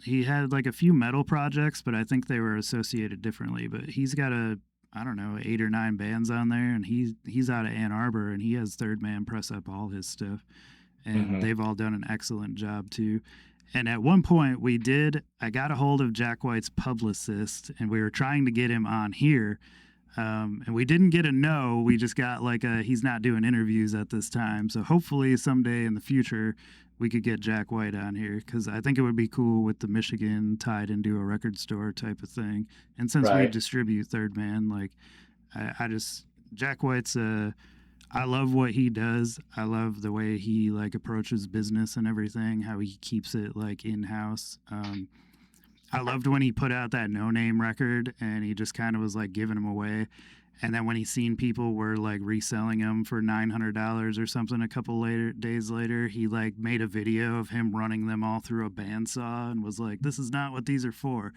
[SPEAKER 1] He had like a few metal projects, but I think they were associated differently. But he's got I don't know, 8 or 9 bands on there, and he's out of Ann Arbor, and he has Third Man press up all his stuff, and they've all done an excellent job too. And at one point I got a hold of Jack White's publicist, and we were trying to get him on here. And we didn't get a no. We just got like he's not doing interviews at this time. So hopefully someday in the future we could get Jack White on here, because I think it would be cool with the Michigan tied into a record store type of thing. And since we
[SPEAKER 4] Right.
[SPEAKER 1] distribute Third Man, like Jack White's I love what he does. I love the way he like approaches business and everything, how he keeps it like in-house. I loved when he put out that No Name record, and he just kind of was like giving them away. And then when he seen people were like reselling them for $900 or something a couple days later, he like made a video of him running them all through a bandsaw and was like, "This is not what these are for."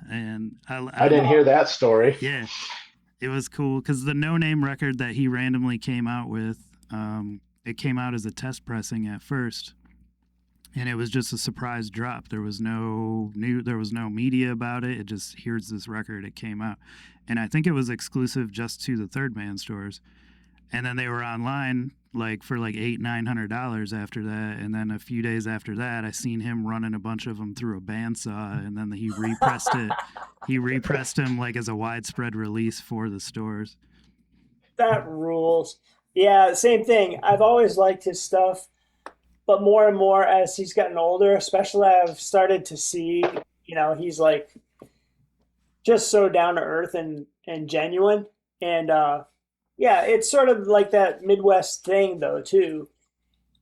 [SPEAKER 1] And
[SPEAKER 4] I didn't hear that story.
[SPEAKER 1] Yeah, it was cool because the No Name record that he randomly came out with, it came out as a test pressing at first, and it was just a surprise drop. There was no media about it. It just, here's this record, it came out, and I think it was exclusive just to the Third Man stores. And then they were online like for like $800-900 after that. And then a few days after that, I seen him running a bunch of them through a bandsaw, and then he repressed it. He repressed them like as a widespread release for the stores.
[SPEAKER 2] That rules. Yeah, same thing. I've always liked his stuff, but more and more as he's gotten older, especially I've started to see, he's like just so down to earth and genuine. And yeah, it's sort of like that Midwest thing though too.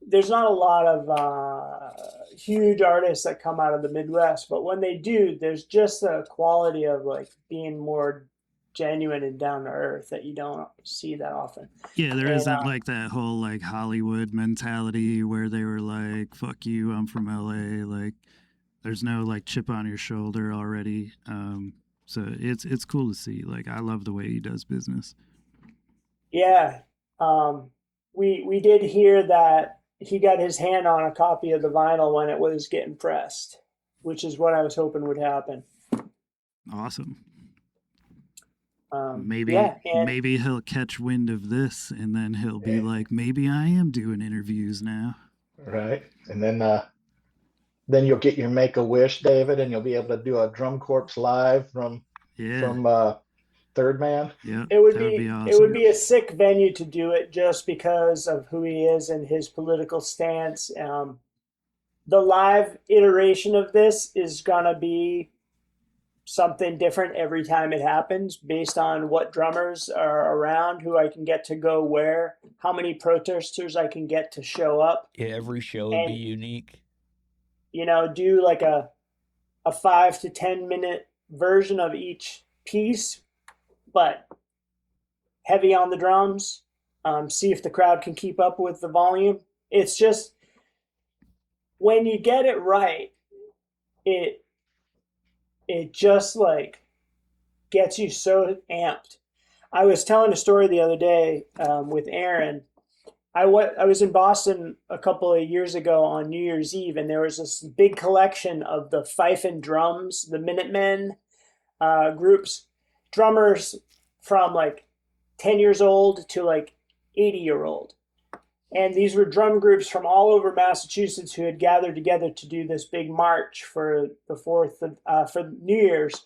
[SPEAKER 2] There's not a lot of huge artists that come out of the Midwest, but when they do, there's just a quality of like being more genuine and down to earth that you don't see that often.
[SPEAKER 1] Yeah, there isn't like that whole like Hollywood mentality where they were like, "Fuck you, I'm from LA." Like, there's no like chip on your shoulder already. So it's cool to see. Like, I love the way he does business.
[SPEAKER 2] Yeah, we did hear that he got his hand on a copy of the vinyl when it was getting pressed, which is what I was hoping would happen.
[SPEAKER 1] Awesome.
[SPEAKER 2] Maybe
[SPEAKER 1] he'll catch wind of this, and then he'll be like, maybe I am doing interviews now.
[SPEAKER 4] Right. And then you'll get your Make-A-Wish, David, and you'll be able to do a Drum Corps live from Third Man.
[SPEAKER 1] Yeah,
[SPEAKER 2] it would be
[SPEAKER 1] awesome.
[SPEAKER 2] It would be a sick venue to do it just because of who he is and his political stance. The live iteration of this is gonna be something different every time it happens based on what drummers are around, who I can get to go where, how many protesters I can get to show up.
[SPEAKER 3] Yeah, every show would be unique.
[SPEAKER 2] Do like a 5 to 10 minute version of each piece, but heavy on the drums, see if the crowd can keep up with the volume. It's just when you get it right, it it just like gets you so amped. I was telling a story the other day with Aaron. I was in Boston a couple of years ago on New Year's Eve, and there was this big collection of the fife and drums, the Minutemen groups, drummers from like 10 years old to like 80-year-old. And these were drum groups from all over Massachusetts who had gathered together to do this big march for the for New Year's.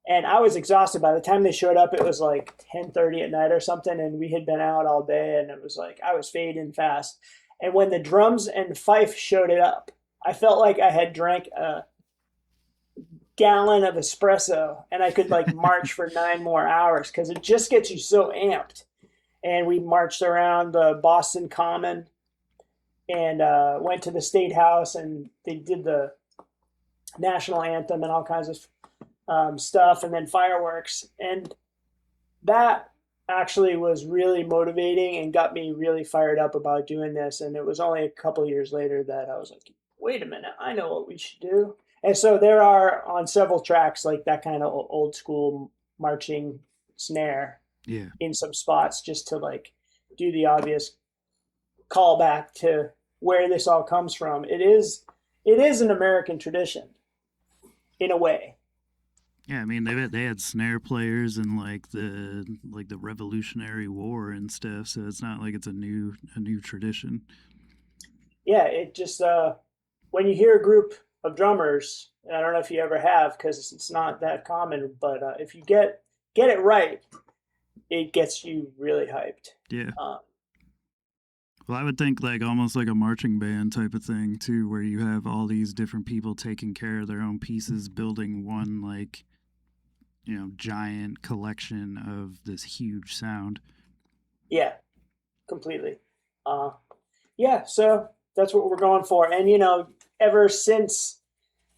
[SPEAKER 2] And I was exhausted. By the time they showed up, it was like 10:30 at night or something, and we had been out all day, and it was like I was fading fast. And when the drums and fife showed it up, I felt like I had drank a gallon of espresso, and I could like march for 9 more hours because it just gets you so amped. And we marched around the Boston Common and went to the State House, and they did the national anthem and all kinds of stuff, and then fireworks. And that actually was really motivating and got me really fired up about doing this. And it was only a couple years later that I was like, wait a minute, I know what we should do. And so there are on several tracks like that kind of old school marching snare
[SPEAKER 1] Yeah.
[SPEAKER 2] in some spots just to like do the obvious callback to where this all comes from. It is an American tradition in a way.
[SPEAKER 1] Yeah, I mean they had snare players in like the Revolutionary War and stuff, so it's not like it's a new tradition.
[SPEAKER 2] Yeah, it just when you hear a group of drummers, and I don't know if you ever have because it's not that common, but if you get it right, it gets you really hyped.
[SPEAKER 1] Yeah. Well, I would think like almost like a marching band type of thing too, where you have all these different people taking care of their own pieces, building one like, giant collection of this huge sound.
[SPEAKER 2] Yeah, completely. Yeah, so that's what we're going for. And, ever since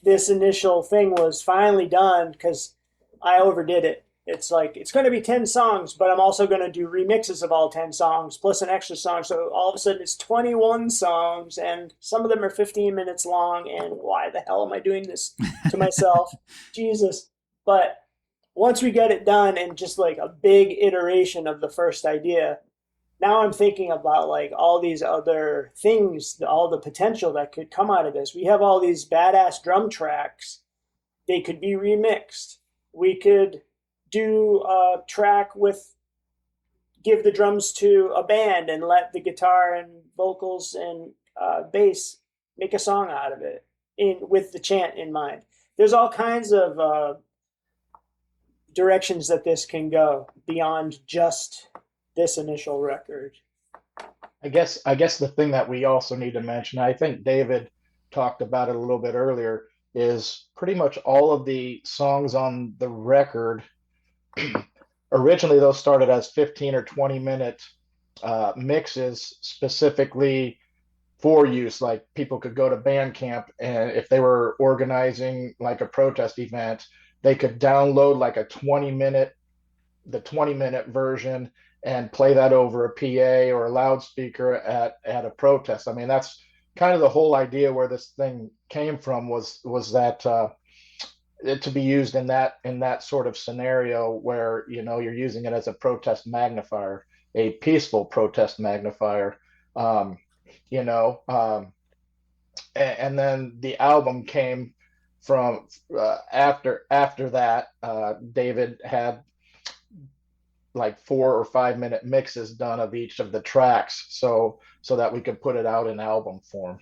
[SPEAKER 2] this initial thing was finally done, because I overdid it, it's like, it's going to be 10 songs, but I'm also going to do remixes of all 10 songs plus an extra song. So all of a sudden it's 21 songs, and some of them are 15 minutes long. And why the hell am I doing this to myself? Jesus. But once we get it done and just like a big iteration of the first idea, now I'm thinking about like all these other things, all the potential that could come out of this. We have all these badass drum tracks. They could be remixed. We could do a track with give the drums to a band and let the guitar and vocals and bass make a song out of it with the chant in mind. There's all kinds of directions that this can go beyond just this initial record.
[SPEAKER 4] I guess the thing that we also need to mention, I think David talked about it a little bit earlier, is pretty much all of the songs on the record. Originally, those started as 15 or 20-minute mixes specifically for use. Like people could go to Bandcamp, and if they were organizing like a protest event, they could download like the 20-minute version and play that over a PA or a loudspeaker at a protest. I mean, that's kind of the whole idea where this thing came from, was that to be used in that sort of scenario where you're using it as a protest magnifier, a peaceful protest magnifier. And then the album came from after that. David had like 4 or 5 minute mixes done of each of the tracks, so that we could put it out in album form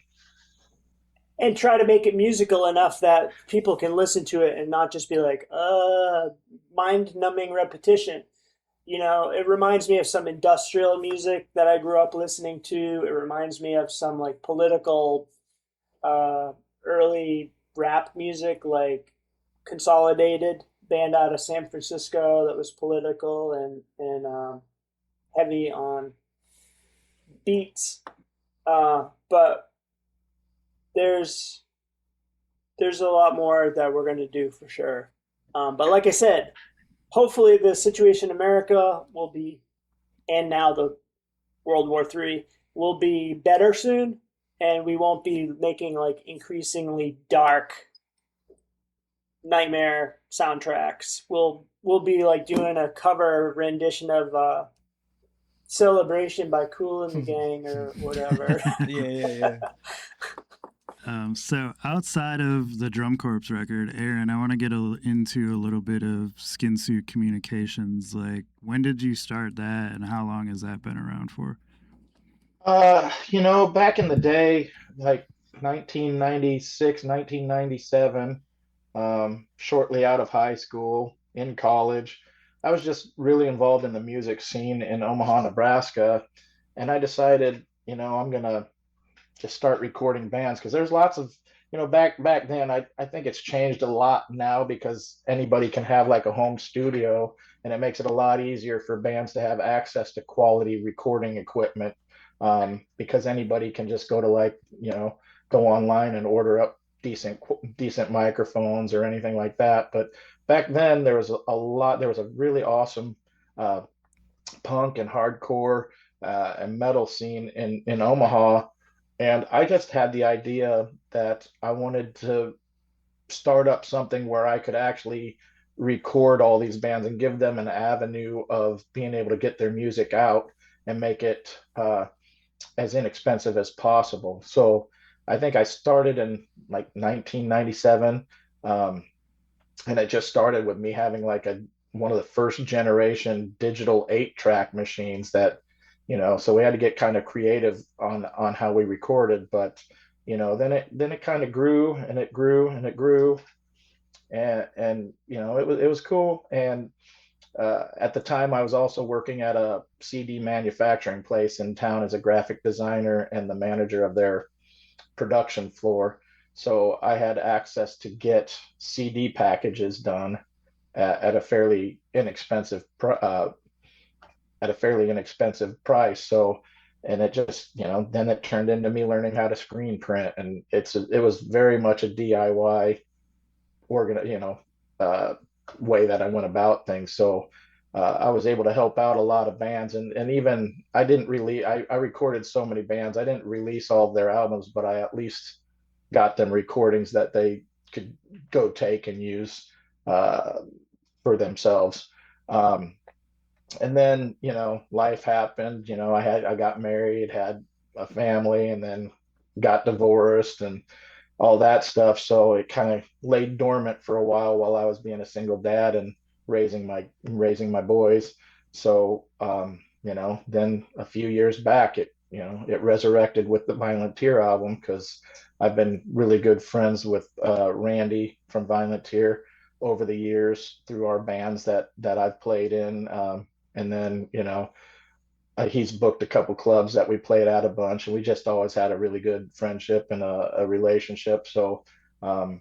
[SPEAKER 2] and try to make it musical enough that people can listen to it and not just be like, mind-numbing repetition. It reminds me of some industrial music that I grew up listening to. It reminds me of some like political early rap music, like Consolidated, band out of San Francisco that was political and heavy on beats. But there's a lot more that we're going to do for sure. But like I said, hopefully the situation in America will be, and now the World War III will be better soon, and we won't be making like increasingly dark nightmare soundtracks. We'll be like doing a cover rendition of Celebration by Kool and the Gang or whatever.
[SPEAKER 3] Yeah.
[SPEAKER 1] So outside of the Drum Corps record, Aaron, I want to get into a little bit of Skinsuit Communications. Like, when did you start that, and how long has that been around for?
[SPEAKER 4] Back in the day, like 1996, 1997, shortly out of high school, in college, I was just really involved in the music scene in Omaha, Nebraska. And I decided, I'm gonna just start recording bands because there's lots of, back then, I think it's changed a lot now because anybody can have like a home studio, and it makes it a lot easier for bands to have access to quality recording equipment, because anybody can just go to like, go online and order up decent microphones or anything like that. But back then there was a really awesome uh, punk and hardcore and metal scene in Omaha. And I just had the idea that I wanted to start up something where I could actually record all these bands and give them an avenue of being able to get their music out and make it as inexpensive as possible. So I think I started in like 1997. And it just started with me having like one of the first generation digital 8-track machines that, so we had to get kind of creative on how we recorded. But then it kind of grew and it grew and it grew, and it was cool. And at the time I was also working at a CD manufacturing place in town as a graphic designer and the manager of their production floor. So I had access to get CD packages done at a fairly inexpensive price. So, and it just, then it turned into me learning how to screen print, and it was very much a DIY uh, way that I went about things. So I was able to help out a lot of bands, and even I didn't really I recorded so many bands. I didn't release all of their albums, but I at least got them recordings that they could go take and use uh, for themselves. And then, life happened. I got married, had a family, and then got divorced and all that stuff. So it kind of laid dormant for a while I was being a single dad and raising my boys. So then a few years back, it resurrected with the Violent Tear album because I've been really good friends with Randy from Violent Tear over the years through our bands that I've played in. And then he's booked a couple clubs that we played at a bunch, and we just always had a really good friendship and a relationship. So um,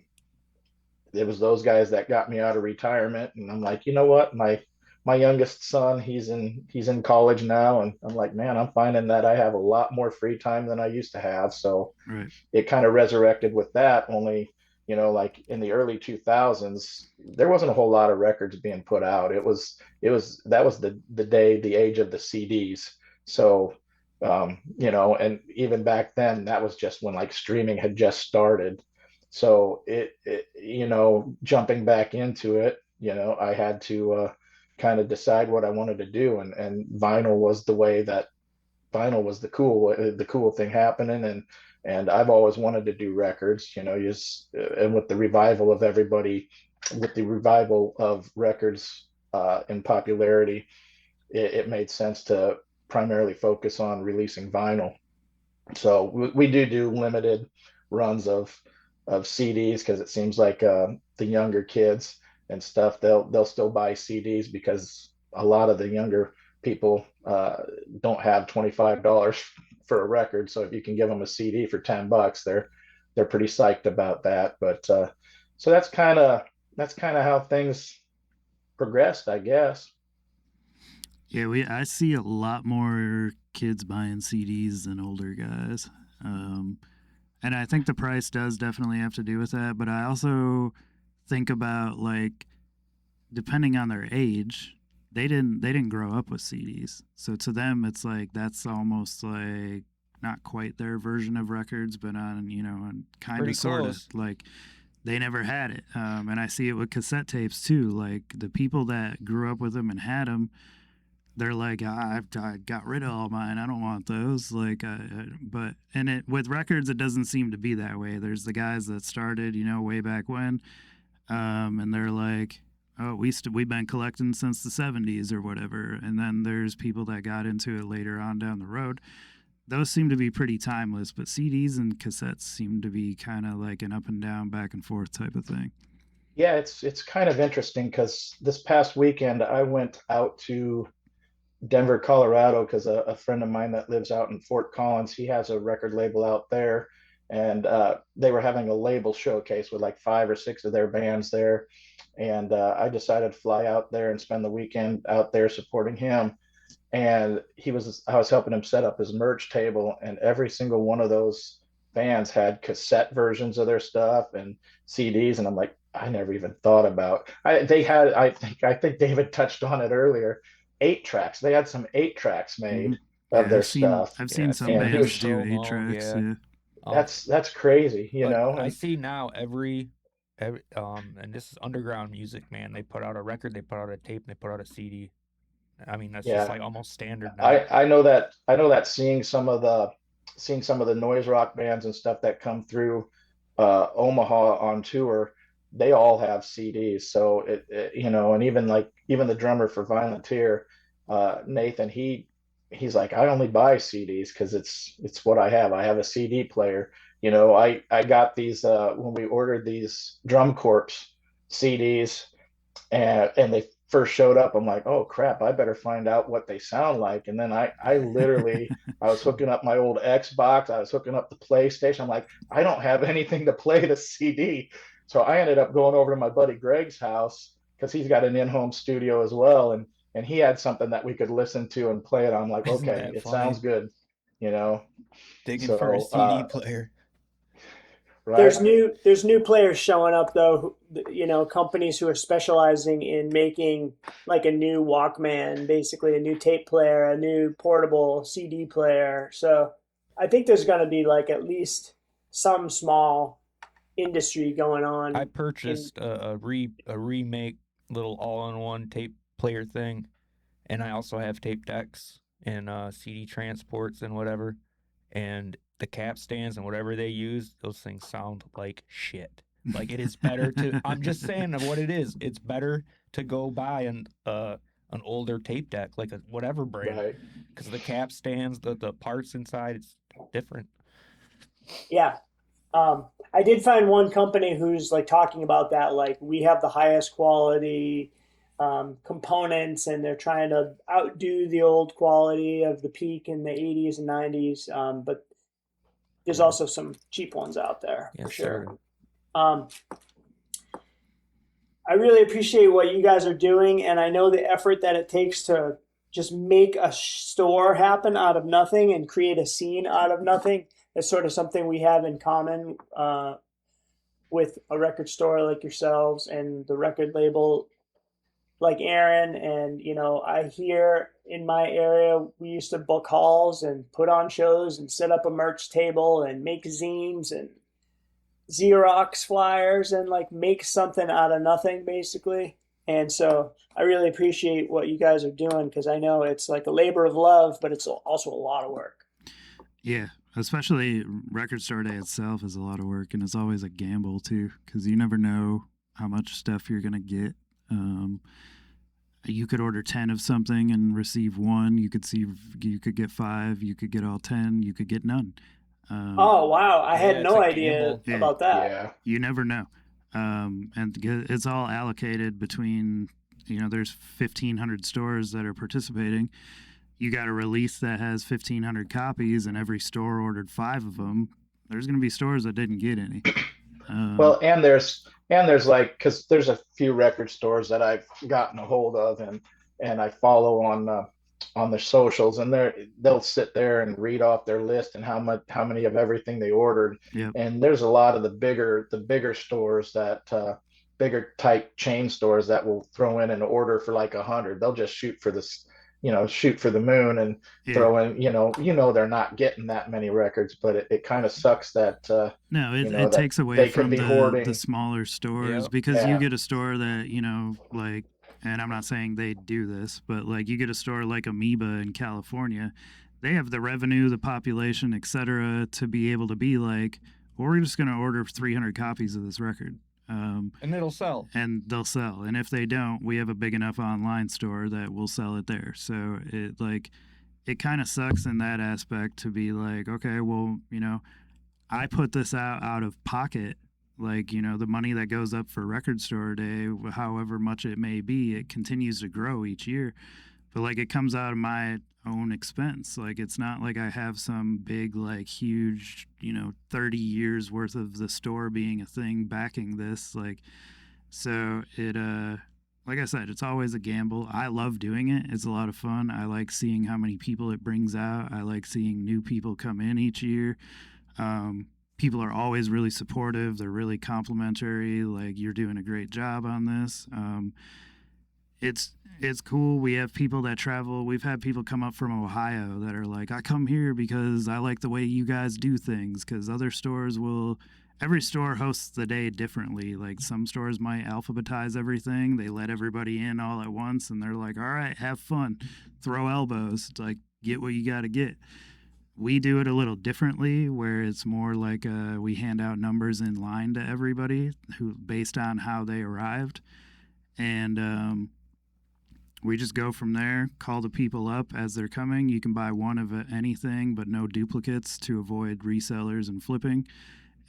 [SPEAKER 4] it was those guys that got me out of retirement, and I'm like, you know what, my youngest son, he's in college now, and I'm like, man, I'm finding that I have a lot more free time than I used to have. So
[SPEAKER 1] Right.
[SPEAKER 4] it kind of resurrected with that. Only, like in the early 2000s, there wasn't a whole lot of records being put out. That was the age of the CDs. So and even back then, that was just when like streaming had just started. So jumping back into it, I had to kind of decide what I wanted to do, and vinyl was the cool thing happening. And I've always wanted to do records, and with the revival of records in popularity, it made sense to primarily focus on releasing vinyl. So we do limited runs of CDs because it seems like the younger kids and stuff, they'll still buy CDs because a lot of the younger people don't have $25 for a record. So if you can give them a CD for $10, they're pretty psyched about that. But so that's kind of how things progressed, I guess.
[SPEAKER 1] Yeah, I see a lot more kids buying CDs than older guys. Um, and I think the price does definitely have to do with that. But I also think about, like, depending on their age, they didn't grow up with CDs. So to them it's like that's almost like not quite their version of records, but on kind
[SPEAKER 3] Pretty
[SPEAKER 1] of sort of
[SPEAKER 3] close.
[SPEAKER 1] like they never had it. And I see it with cassette tapes too. Like the people that grew up with them and had them, they're like, I got rid of all mine. I don't want those. Like, but and it with records, it doesn't seem to be that way. There's the guys that started, way back when, and they're like, oh, we've been collecting since the '70s or whatever. And then there's people that got into it later on down the road. Those seem to be pretty timeless, but CDs and cassettes seem to be kind of like an up and down, back and forth type of thing.
[SPEAKER 4] Yeah, it's kind of interesting because this past weekend I went out to Denver, Colorado, because a friend of mine that lives out in Fort Collins, he has a record label out there, and they were having a label showcase with like 5 or 6 of their bands there, and I decided to fly out there and spend the weekend out there supporting him. And I was helping him set up his merch table, and every single one of those bands had cassette versions of their stuff and CDs, and I'm like, I never even thought about. They had, I think David touched on it earlier, 8 tracks. They had some 8 tracks
[SPEAKER 1] Hmm.
[SPEAKER 4] made of
[SPEAKER 1] Yeah,
[SPEAKER 4] their
[SPEAKER 1] I've seen
[SPEAKER 4] stuff,
[SPEAKER 1] I've
[SPEAKER 3] Yeah,
[SPEAKER 1] seen
[SPEAKER 3] I've
[SPEAKER 1] some
[SPEAKER 3] seen
[SPEAKER 4] and he
[SPEAKER 3] them in
[SPEAKER 1] bands
[SPEAKER 4] was
[SPEAKER 1] do eight
[SPEAKER 3] promo.
[SPEAKER 1] tracks.
[SPEAKER 3] Yeah.
[SPEAKER 1] Yeah.
[SPEAKER 3] Um,
[SPEAKER 4] that's crazy,
[SPEAKER 3] but I
[SPEAKER 4] and
[SPEAKER 3] see now every and this is underground music, man. They put out a record, they put out a tape, and they put out a CD. I mean, that's just
[SPEAKER 4] yeah,
[SPEAKER 3] like almost standard now.
[SPEAKER 4] I know that seeing some of the noise rock bands and stuff that come through Omaha on tour, they all have CDs. So and even the drummer for Violent Tear, Nathan, he's like, I only buy CDs because it's what I have. I have a CD player. I got these when we ordered these Drum Corps CDs, and they first showed up. I'm like, oh crap, I better find out what they sound like. And then I literally, I was hooking up my old Xbox, I was hooking up the PlayStation. I'm like, I don't have anything to play the CD. So I ended up going over to my buddy Greg's house because he's got an in-home studio as well, and he had something that we could listen to and play it. I'm like,
[SPEAKER 3] Isn't
[SPEAKER 4] okay,
[SPEAKER 3] that
[SPEAKER 4] it
[SPEAKER 3] funny?
[SPEAKER 4] sounds good, you know.
[SPEAKER 3] Digging for a
[SPEAKER 4] So
[SPEAKER 3] CD player.
[SPEAKER 2] There's
[SPEAKER 4] right,
[SPEAKER 2] new players showing up though. Companies who are specializing in making like a new Walkman, basically a new tape player, a new portable CD player. So I think there's going to be like at least some small industry going
[SPEAKER 3] I
[SPEAKER 2] on. In
[SPEAKER 3] purchased a remake little all-in-one tape player thing, and I also have tape decks and CD transports and whatever. And the cap stands and whatever they use, those things sound like shit. Like it is better to. I'm just saying of what it is. It's better to go buy an older tape deck, like a whatever brand,
[SPEAKER 4] right.
[SPEAKER 3] because the cap stands, the parts inside, it's different.
[SPEAKER 2] Yeah, I did find one company who's like talking about that. Like we have the highest quality components, and they're trying to outdo the old quality of the peak in the 80s and 90s. But there's
[SPEAKER 3] Yeah.
[SPEAKER 2] also some cheap ones out there for
[SPEAKER 3] Yes,
[SPEAKER 2] sure.
[SPEAKER 3] sir.
[SPEAKER 2] Um, I really appreciate what you guys are doing, and I know the effort that it takes to just make a store happen out of nothing and create a scene out of nothing. It's sort of something we have in common with a record store like yourselves and the record label like Aaron. And I hear in my area we used to book halls and put on shows and set up a merch table and make zines and Xerox flyers and like make something out of nothing basically. And so I really appreciate what you guys are doing because I know it's like a labor of love, but it's also a lot of work.
[SPEAKER 1] Yeah, especially record store day itself is a lot of work, and it's always a gamble too, because you never know how much stuff you're gonna get. Um, you could order 10 of something and receive one. You could get 5. You could get all 10. You could get none.
[SPEAKER 2] Oh wow, I
[SPEAKER 3] Yeah,
[SPEAKER 2] had
[SPEAKER 3] it's
[SPEAKER 2] no
[SPEAKER 3] a
[SPEAKER 2] idea
[SPEAKER 3] gamble.
[SPEAKER 1] Yeah,
[SPEAKER 2] about that.
[SPEAKER 4] Yeah,
[SPEAKER 1] you never know. And it's all allocated between. There's 1,500 stores that are participating. You got a release that has 1,500 copies, and every store ordered 5 of them. There's going to be stores that didn't get any.
[SPEAKER 4] well, and there's like, because there's a few record stores that I've gotten a hold of, and I follow on their socials, and they'll sit there and read off their list and how many of everything they ordered.
[SPEAKER 1] Yep.
[SPEAKER 4] And there's a lot of the bigger stores that bigger type chain stores that will throw in an order for like 100. They'll just shoot for this, shoot for the moon and
[SPEAKER 1] Yeah.
[SPEAKER 4] throw in, they're not getting that many records, but it kind of sucks that,
[SPEAKER 1] No, it
[SPEAKER 4] that
[SPEAKER 1] takes away
[SPEAKER 4] they could
[SPEAKER 1] from
[SPEAKER 4] be
[SPEAKER 1] the
[SPEAKER 4] hoarding.
[SPEAKER 1] smaller stores
[SPEAKER 3] Yep.
[SPEAKER 1] because you
[SPEAKER 4] Yeah.
[SPEAKER 1] get a store that, like, and I'm not saying they do this, but like you get a store like Amoeba in California, they have the revenue, the population, etc., to be able to be like, well, we're just going to order 300 copies of this record.
[SPEAKER 3] And it'll sell.
[SPEAKER 1] And they'll sell. And if they don't, we have a big enough online store that will sell it there. So it kind of sucks in that aspect to be like, okay, well, I put this out of pocket. Like, the money that goes up for record store day, however much it may be, it continues to grow each year. But like it comes out of my own expense. Like it's not like I have some big, like huge, 30 years worth of the store being a thing backing this. Like, so like I said, it's always a gamble. I love doing it. It's a lot of fun. I like seeing how many people it brings out. I like seeing new people come in each year. People are always really supportive. They're really complimentary. Like, you're doing a great job on this. It's cool. We have people that travel. We've had people come up from Ohio that are like, I come here because I like the way you guys do things, because other stores will, every store hosts the day differently. Like some stores might alphabetize everything. They let everybody in all at once and they're like, all right, have fun, throw elbows. It's like, get what you got to get. We do it a little differently, where it's more like we hand out numbers in line to everybody who based on how they arrived. And we just go from there, call the people up as they're coming. You can buy one of anything, but no duplicates to avoid resellers and flipping.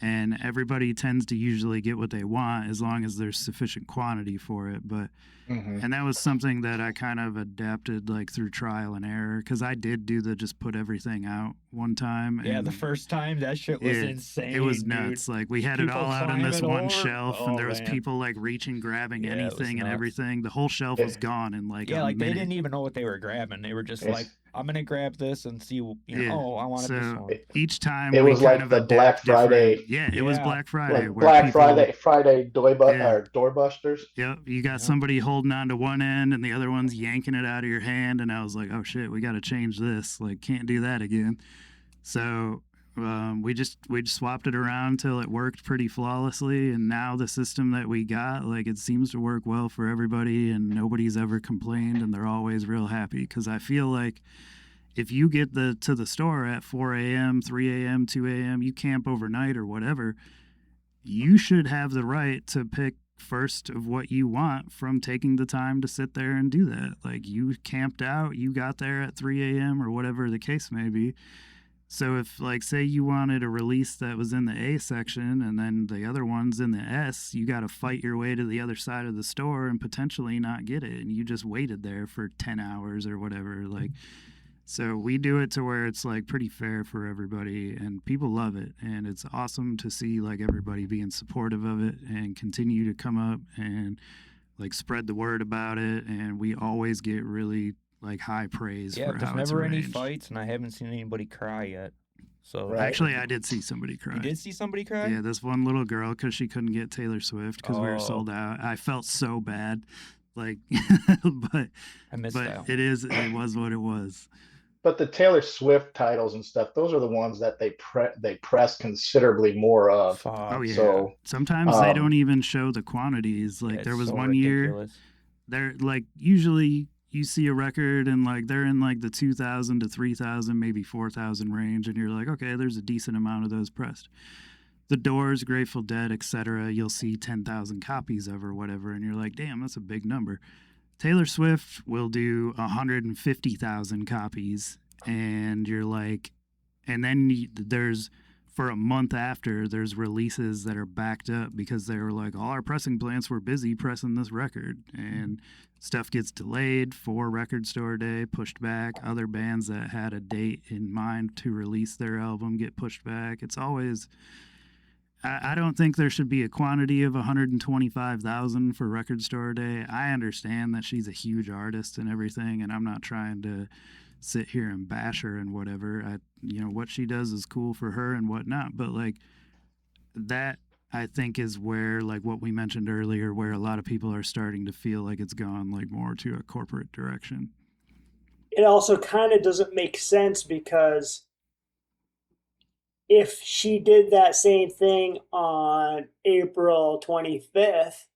[SPEAKER 1] And everybody tends to usually get what they want as long as there's sufficient quantity for it. But and that was something that I kind of adapted like through trial and error, because I did do the just put everything out one time.
[SPEAKER 3] Yeah,
[SPEAKER 1] and
[SPEAKER 3] the first time that shit was insane.
[SPEAKER 1] It was
[SPEAKER 3] dude.
[SPEAKER 1] nuts. Like we had it
[SPEAKER 3] People
[SPEAKER 1] all out on this
[SPEAKER 3] climbing
[SPEAKER 1] one
[SPEAKER 3] over.
[SPEAKER 1] shelf,
[SPEAKER 3] Oh,
[SPEAKER 1] and there was
[SPEAKER 3] man.
[SPEAKER 1] people like reaching, grabbing
[SPEAKER 3] Yeah, it was
[SPEAKER 1] anything and
[SPEAKER 3] nuts.
[SPEAKER 1] everything. The whole shelf was gone in like
[SPEAKER 3] Yeah,
[SPEAKER 1] a
[SPEAKER 3] like
[SPEAKER 1] minute.
[SPEAKER 3] they didn't even know what they were grabbing. They were just
[SPEAKER 4] Yes.
[SPEAKER 3] like, I'm gonna grab this and see,
[SPEAKER 1] Yeah.
[SPEAKER 3] oh, I wanted this
[SPEAKER 1] So
[SPEAKER 3] one.
[SPEAKER 1] each time
[SPEAKER 4] It
[SPEAKER 1] we
[SPEAKER 4] was
[SPEAKER 1] kind
[SPEAKER 4] like
[SPEAKER 1] of
[SPEAKER 4] the
[SPEAKER 1] adapt
[SPEAKER 4] Black Friday.
[SPEAKER 1] different. Yeah, it was
[SPEAKER 3] Yeah.
[SPEAKER 1] Black Friday.
[SPEAKER 4] Like
[SPEAKER 1] where
[SPEAKER 4] Black
[SPEAKER 1] people,
[SPEAKER 4] Friday
[SPEAKER 1] Yeah.
[SPEAKER 4] or doorbusters.
[SPEAKER 1] Yep, you got
[SPEAKER 3] Yeah.
[SPEAKER 1] somebody holding on to one end and the other one's yanking it out of your hand, and I was like, oh shit, we got to change this. Like, can't do that again. So we just swapped it around until it worked pretty flawlessly, and now the system that we got, like, it seems to work well for everybody, and nobody's ever complained, and they're always real happy. Because I feel like if you get to the store at 4 a.m., 3 a.m., 2 a.m., you camp overnight or whatever, you should have the right to pick first of what you want from taking the time to sit there and do that. Like, you camped out, you got there at 3 a.m. or whatever the case may be. So if, like, say you wanted a release that was in the A section and then the other one's in the S, you got to fight your way to the other side of the store and potentially not get it. And you just waited there for 10 hours or whatever. Like, so we do it to where it's like pretty fair for everybody, and people love it. And it's awesome to see like everybody being supportive of it and continue to come up and like spread the word about it. And we always get really like high praise
[SPEAKER 3] Yeah,
[SPEAKER 1] for
[SPEAKER 3] there's
[SPEAKER 1] how it's
[SPEAKER 3] never any
[SPEAKER 1] arranged.
[SPEAKER 3] fights, and I haven't seen anybody cry yet. So
[SPEAKER 4] Right.
[SPEAKER 1] Actually, I did see somebody cry.
[SPEAKER 3] You did see somebody cry?
[SPEAKER 1] Yeah, this one little girl, because she couldn't get Taylor Swift because we were
[SPEAKER 3] Oh.
[SPEAKER 1] sold out. I felt so bad, like, but
[SPEAKER 3] I missed that.
[SPEAKER 1] it was what it was.
[SPEAKER 4] But the Taylor Swift titles and stuff, those are the ones that they press considerably more of.
[SPEAKER 3] Fuck.
[SPEAKER 1] Oh yeah.
[SPEAKER 4] So
[SPEAKER 1] sometimes they don't even show the quantities. Like
[SPEAKER 3] Yeah,
[SPEAKER 1] there
[SPEAKER 3] it's
[SPEAKER 1] was
[SPEAKER 3] so
[SPEAKER 1] one year,
[SPEAKER 3] ridiculous.
[SPEAKER 1] they're like usually you see a record and like they're in like the 2,000 to 3,000, maybe 4,000 range, and you're like, okay, there's a decent amount of those pressed. The Doors, Grateful Dead, etc. You'll see 10,000 copies of or whatever, and you're like, damn, that's a big number. Taylor Swift will do 150,000 copies, and you're like, and then there's for a month after there's releases that are backed up because they were like, all our pressing plants were busy pressing this record, and stuff gets delayed for record store day, pushed back. Other bands that had a date in mind to release their album get pushed back. It's always, I don't think there should be a quantity of 125,000 for record store day. I understand that she's a huge artist and everything, and I'm not trying to sit here and bash her and whatever. What she does is cool for her and whatnot, but like that I think is where, like what we mentioned earlier, where a lot of people are starting to feel like it's gone like more to a corporate direction.
[SPEAKER 2] It also kind of doesn't make sense because if she did that same thing on April 25th,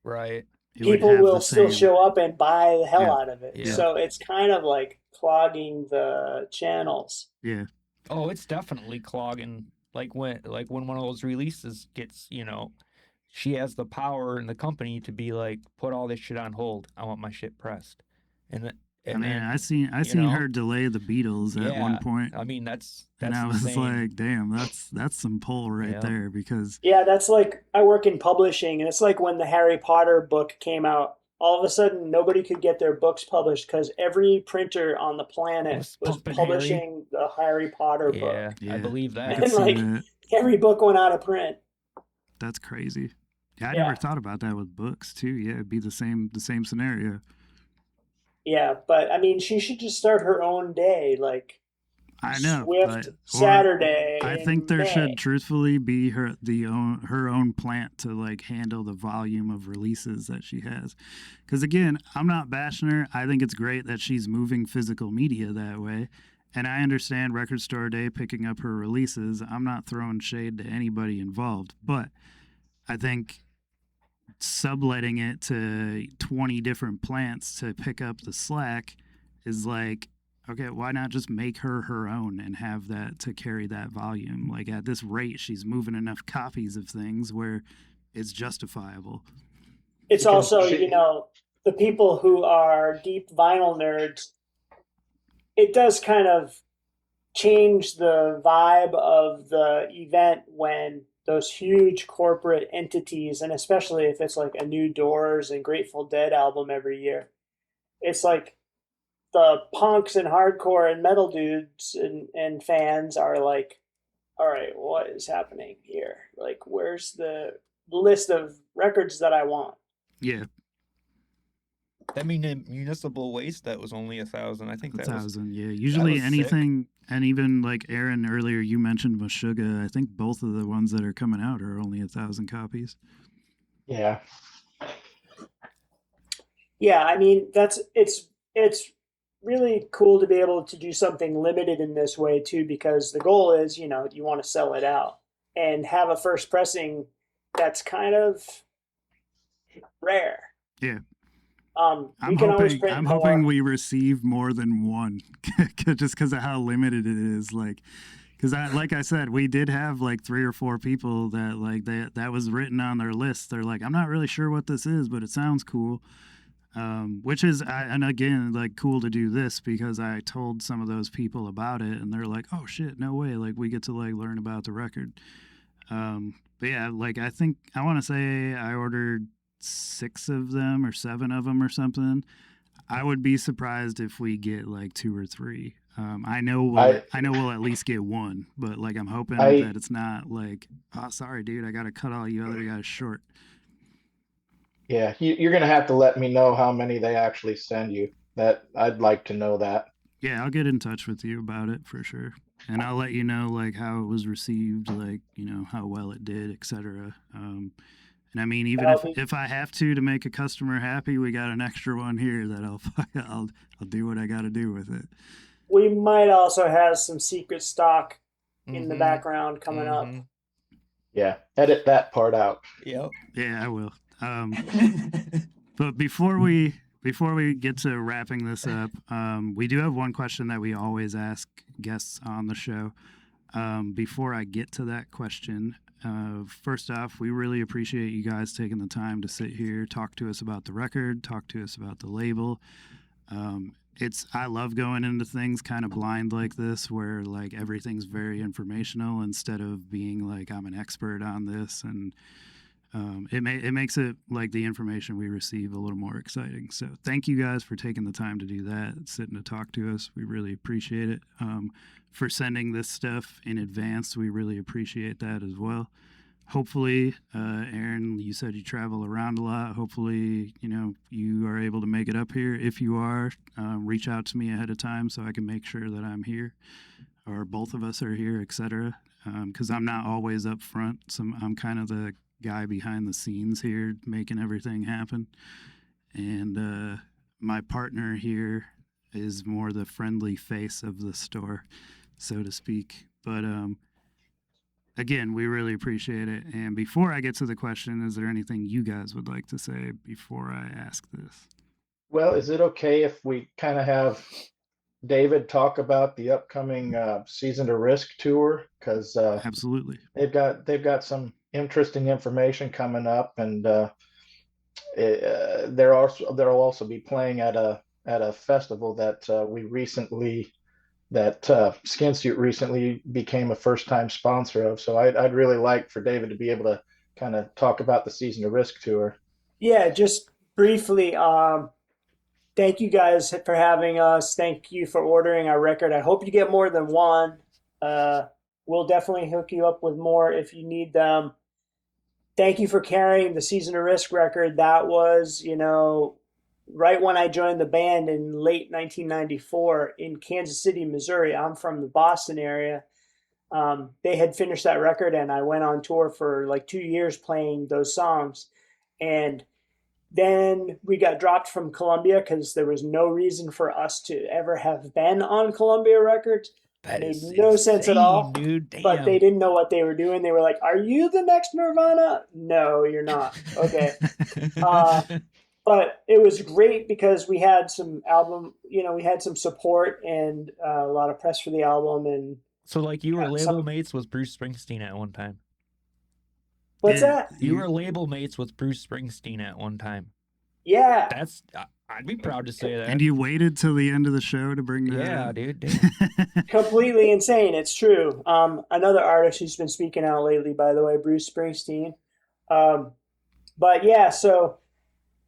[SPEAKER 3] Right.
[SPEAKER 1] It would
[SPEAKER 2] people
[SPEAKER 1] have
[SPEAKER 2] will
[SPEAKER 1] the
[SPEAKER 2] still
[SPEAKER 1] same.
[SPEAKER 2] show up and buy the hell
[SPEAKER 1] Yeah.
[SPEAKER 2] out of it.
[SPEAKER 3] Yeah.
[SPEAKER 2] So it's kind of like clogging the channels.
[SPEAKER 1] Yeah.
[SPEAKER 3] Oh, it's definitely clogging. Like when one of those releases gets, she has the power in the company to be like, put all this shit on hold. I want my shit pressed. And th-
[SPEAKER 1] I
[SPEAKER 3] and
[SPEAKER 1] mean,
[SPEAKER 3] then
[SPEAKER 1] I seen
[SPEAKER 3] you
[SPEAKER 1] seen
[SPEAKER 3] know,
[SPEAKER 1] her delay the Beatles at one
[SPEAKER 3] yeah.
[SPEAKER 1] point,
[SPEAKER 3] I mean that's
[SPEAKER 1] and I was
[SPEAKER 3] insane.
[SPEAKER 1] like, "Damn, that's some pull right
[SPEAKER 3] Yeah.
[SPEAKER 1] there." Because
[SPEAKER 2] Yeah, that's like I work in publishing, and it's like when the Harry Potter book came out. All of a sudden, nobody could get their books published because every printer on the planet was
[SPEAKER 3] Pumping Harry.
[SPEAKER 2] publishing the Harry Potter
[SPEAKER 3] Yeah,
[SPEAKER 2] book,
[SPEAKER 3] I
[SPEAKER 1] yeah,
[SPEAKER 3] believe
[SPEAKER 1] I
[SPEAKER 3] that.
[SPEAKER 1] could
[SPEAKER 2] and
[SPEAKER 1] see
[SPEAKER 2] like
[SPEAKER 1] that.
[SPEAKER 2] every book went out of print.
[SPEAKER 1] That's crazy. Yeah, I
[SPEAKER 2] Yeah,
[SPEAKER 1] never thought about that with books too. Yeah, it'd be the same scenario.
[SPEAKER 2] yeah, but I mean, she should just start her own day, like
[SPEAKER 1] I know,
[SPEAKER 2] Swift
[SPEAKER 1] but or
[SPEAKER 2] Saturday
[SPEAKER 1] I think
[SPEAKER 2] in
[SPEAKER 1] there should
[SPEAKER 2] May.
[SPEAKER 1] truthfully be her own plant to like handle the volume of releases that she has. Because again, I'm not bashing her. I think it's great that she's moving physical media that way. And I understand Record Store Day picking up her releases. I'm not throwing shade to anybody involved, but I think subletting it to 20 different plants to pick up the slack is like, okay, why not just make her own and have that to carry that volume? Like at this rate, she's moving enough copies of things where it's justifiable.
[SPEAKER 2] It's
[SPEAKER 4] Because
[SPEAKER 2] also,
[SPEAKER 4] she,
[SPEAKER 2] the people who are deep vinyl nerds, it does kind of change the vibe of the event when those huge corporate entities, and especially if it's like a new Doors and Grateful Dead album every year, it's like the punks and hardcore and metal dudes and fans are like, all right, what is happening here? Like, where's the list of records that I want?
[SPEAKER 1] Yeah,
[SPEAKER 3] That mean in municipal waste that was only 1,000. I think that was
[SPEAKER 1] 1,000. Yeah,
[SPEAKER 3] that
[SPEAKER 1] usually
[SPEAKER 3] was sick.
[SPEAKER 1] anything, and even like Aaron earlier, you mentioned Meshuggah. I think both of the ones that are coming out are only 1,000 copies.
[SPEAKER 4] yeah,
[SPEAKER 2] Yeah, I mean, it's really cool to be able to do something limited in this way too, because the goal is, you want to sell it out and have a first pressing that's kind of rare.
[SPEAKER 1] Yeah.
[SPEAKER 2] We can always print
[SPEAKER 1] I'm hoping
[SPEAKER 2] more.
[SPEAKER 1] we receive more than one, just because of how limited it is. Like, because like I said, we did have like 3 or 4 people that like that was written on their list. They're like, I'm not really sure what this is, but it sounds cool. Which is, and again, like cool to do this because I told some of those people about it, and they're like, oh shit, no way! Like we get to like learn about the record. But yeah, like I think I want to say I ordered 6 of them or 7 of them or something. I would be surprised if we get like 2 or 3. I know
[SPEAKER 4] I,
[SPEAKER 1] we'll at least get one, but like I'm hoping
[SPEAKER 4] I,
[SPEAKER 1] that it's not like, oh sorry dude, I gotta cut all you other guys short.
[SPEAKER 4] yeah, you're gonna have to let me know how many they actually send you. That I'd like to know that.
[SPEAKER 1] Yeah, I'll get in touch with you about it for sure, and I'll let you know like how it was received, like how well it did, etc. And I mean, even
[SPEAKER 2] That'll be.
[SPEAKER 1] if I have to make a customer happy, we got an extra one here that I'll do what I got to do with it.
[SPEAKER 2] We might also have some secret stock in the
[SPEAKER 3] Mm-hmm.
[SPEAKER 2] background coming up.
[SPEAKER 3] Mm-hmm.
[SPEAKER 4] Yeah, edit that part out.
[SPEAKER 3] Yep.
[SPEAKER 1] Yeah, I will. But before we get to wrapping this up, we do have one question that we always ask guests on the show. Before I get to that question, first off, we really appreciate you guys taking the time to sit here, talk to us about the record, talk to us about the label. I love going into things kind of blind like this, where like everything's very informational instead of being like I'm an expert on this, and it makes it like the information we receive a little more exciting. So thank you guys for taking the time to do that, sitting to talk to us. We really appreciate it. For sending this stuff in advance, we really appreciate that as well. Hopefully, Aaron, you said you travel around a lot. Hopefully, you are able to make it up here. If you are, reach out to me ahead of time so I can make sure that I'm here, or both of us are here, etc. Because I'm not always up front. I'm kind of the guy behind the scenes here making everything happen. And my partner here is more the friendly face of the store, so to speak. But again, we really appreciate it. And before I get to the question, is there anything you guys would like to say before I ask this?
[SPEAKER 4] Well, is it okay if we kind of have David talk about the upcoming Season to Risk tour? Because
[SPEAKER 1] Absolutely.
[SPEAKER 4] they've got some interesting information coming up, and they'll also be playing at a festival that Skinsuit recently became a first-time sponsor of. So I'd really like for David to be able to kind of talk about the Season to Risk tour.
[SPEAKER 2] Yeah, just briefly, thank you guys for having us. Thank you for ordering our record. I hope you get more than one. We'll definitely hook you up with more if you need them. Thank you for carrying the Season of Risk record. That was, right when I joined the band in late 1994 in Kansas City, Missouri. I'm from the Boston area. They had finished that record, and I went on tour for like 2 years playing those songs. And then we got dropped from Columbia because there was no reason for us to ever have been on Columbia Records.
[SPEAKER 3] That
[SPEAKER 2] Made
[SPEAKER 3] is
[SPEAKER 2] no sense at all,
[SPEAKER 3] dude. Damn.
[SPEAKER 2] but they didn't know what they were doing. They were like, "Are you the next Nirvana?" No, you're not. Okay. But it was great because we had some we had some support and a lot of press for the album. And
[SPEAKER 3] so, like, you were label
[SPEAKER 2] some,
[SPEAKER 3] mates with Bruce Springsteen at one time.
[SPEAKER 2] what's that?
[SPEAKER 3] You were label mates with Bruce Springsteen at one time.
[SPEAKER 2] Yeah.
[SPEAKER 3] That's I'd be proud to say that.
[SPEAKER 1] And you waited till the end of the show to bring that
[SPEAKER 3] Yeah,
[SPEAKER 1] up?
[SPEAKER 3] dude. Damn.
[SPEAKER 2] Completely insane. It's true. Another artist who's been speaking out lately, by the way, Bruce Springsteen. But yeah, so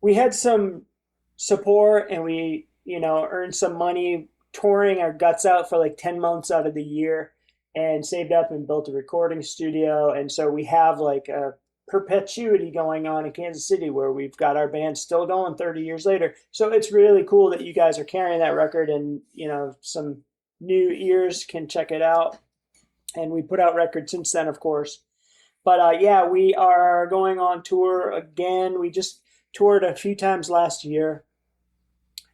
[SPEAKER 2] we had some support, and we, earned some money touring our guts out for like 10 months out of the year, and saved up and built a recording studio. And so we have like a perpetuity going on in Kansas City where we've got our band still going 30 years later. So it's really cool that you guys are carrying that record, and, some new ears can check it out. And we put out records since then, of course. But yeah, we are going on tour again. We just toured a few times last year,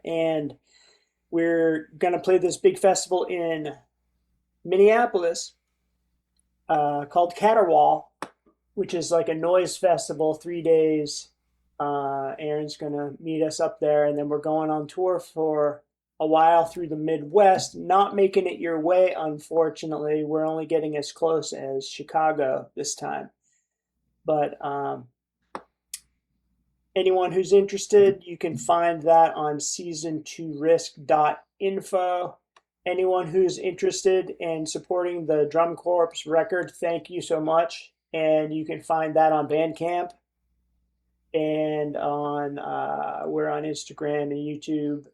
[SPEAKER 2] and we're going to play this big festival in Minneapolis called Caterwaul, which is like a noise festival, 3 days. Aaron's going to meet us up there, and then we're going on tour for a while through the Midwest, not making it your way, unfortunately. We're only getting as close as Chicago this time. But anyone who's interested, you can find that on season2risk.info. Anyone who's interested in supporting the Drum Corps record, thank you so much. And you can find that on Bandcamp, and we're on Instagram and YouTube.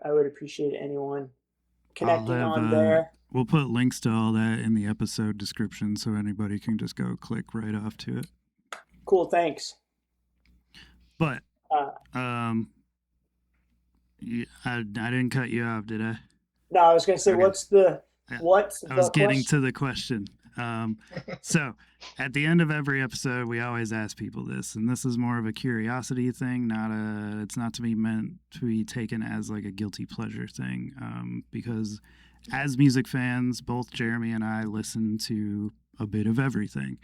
[SPEAKER 2] I would appreciate anyone connecting on there.
[SPEAKER 1] We'll put links to all that in the episode description, so anybody can just go click right off to it.
[SPEAKER 2] Cool, thanks.
[SPEAKER 1] But I didn't cut you off, did I?
[SPEAKER 2] No, I was going to say,
[SPEAKER 1] Okay.
[SPEAKER 2] I was
[SPEAKER 1] getting to the question. So at the end of every episode, we always ask people this, and this is more of a curiosity thing, it's not to be meant to be taken as like a guilty pleasure thing. Because as music fans, both Jeremy and I listen to a bit of everything.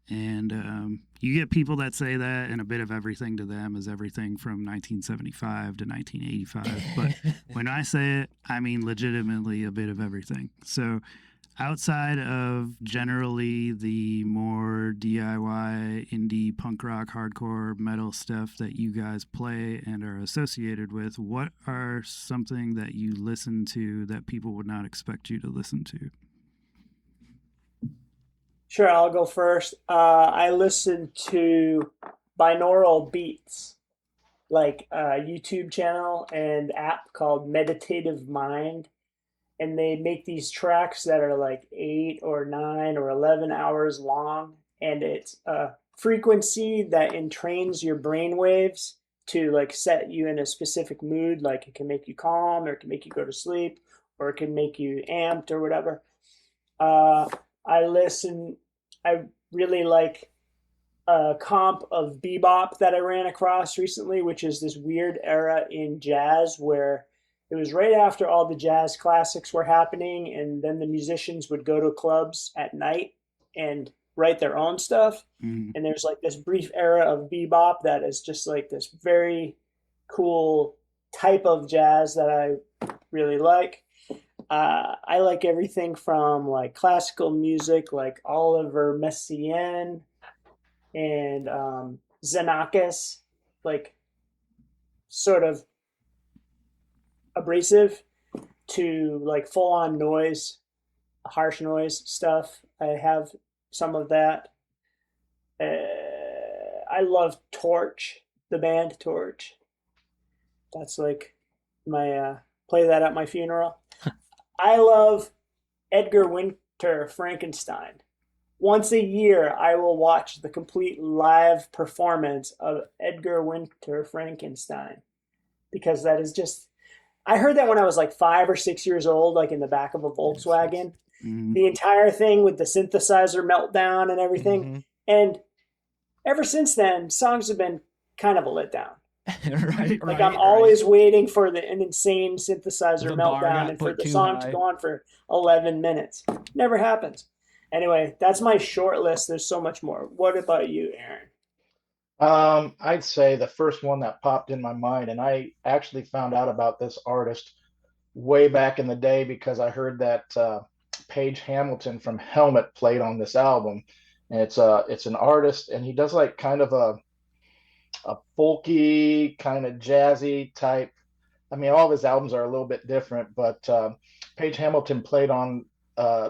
[SPEAKER 1] And you get people that say that, and a bit of everything to them is everything from 1975 to 1985. But when I say it, I mean legitimately a bit of everything. So outside of generally the more DIY, indie, punk rock, hardcore, metal stuff that you guys play and are associated with, what are something that you listen to that people would not expect you to listen to?
[SPEAKER 2] Sure, I'll go first. I listen to binaural beats, like a YouTube channel and app called Meditative Mind. And they make these tracks that are like 8 or 9 or 11 hours long. And it's a frequency that entrains your brain waves to like set you in a specific mood. Like it can make you calm, or it can make you go to sleep, or it can make you amped or whatever. I really like a comp of bebop that I ran across recently, which is this weird era in jazz where it was right after all the jazz classics were happening, and then the musicians would go to clubs at night and write their own stuff.
[SPEAKER 1] Mm.
[SPEAKER 2] And there's like this brief era of bebop that is just like this very cool type of jazz that I really like. I like everything from like classical music, like Oliver Messiaen and Xenakis, like sort of abrasive, to like full on noise, harsh noise stuff. I have some of that. I love Torch, the band Torch. That's like my play that at my funeral. I love Edgar Winter Frankenstein. Once a year, I will watch the complete live performance of Edgar Winter Frankenstein because that is just. I heard that when I was like 5 or 6 years old, like in the back of a Volkswagen.
[SPEAKER 1] Mm.
[SPEAKER 2] The entire thing with the synthesizer meltdown and everything.
[SPEAKER 3] Mhm.
[SPEAKER 2] And ever since then, songs have been kind of a letdown.
[SPEAKER 3] Right,
[SPEAKER 2] Like
[SPEAKER 3] right,
[SPEAKER 2] I'm always waiting for an insane synthesizer
[SPEAKER 3] The bar
[SPEAKER 2] meltdown
[SPEAKER 3] got
[SPEAKER 2] and for
[SPEAKER 3] put
[SPEAKER 2] the
[SPEAKER 3] too
[SPEAKER 2] song to
[SPEAKER 3] high.
[SPEAKER 2] go on for 11 minutes. Never happens. Anyway, that's my short list. There's so much more. What about you, Aaron?
[SPEAKER 4] I'd say the first one that popped in my mind, and I actually found out about this artist way back in the day because I heard that Page Hamilton from Helmet played on this album. And it's an artist, and he does like kind of a folky, kind of jazzy type. I mean, all of his albums are a little bit different, but Page Hamilton played on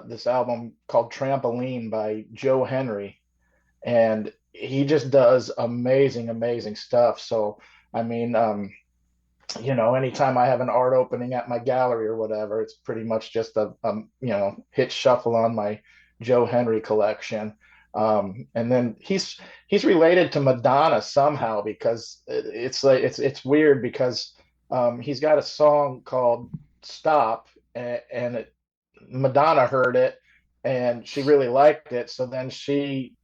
[SPEAKER 4] this album called Trampoline by Joe Henry, and he just does amazing, amazing stuff. So, I mean, anytime I have an art opening at my gallery or whatever, it's pretty much just a hit shuffle on my Joe Henry collection. And then he's related to Madonna somehow because it's like it's weird because he's got a song called Stop, and Madonna heard it and she really liked it. So then she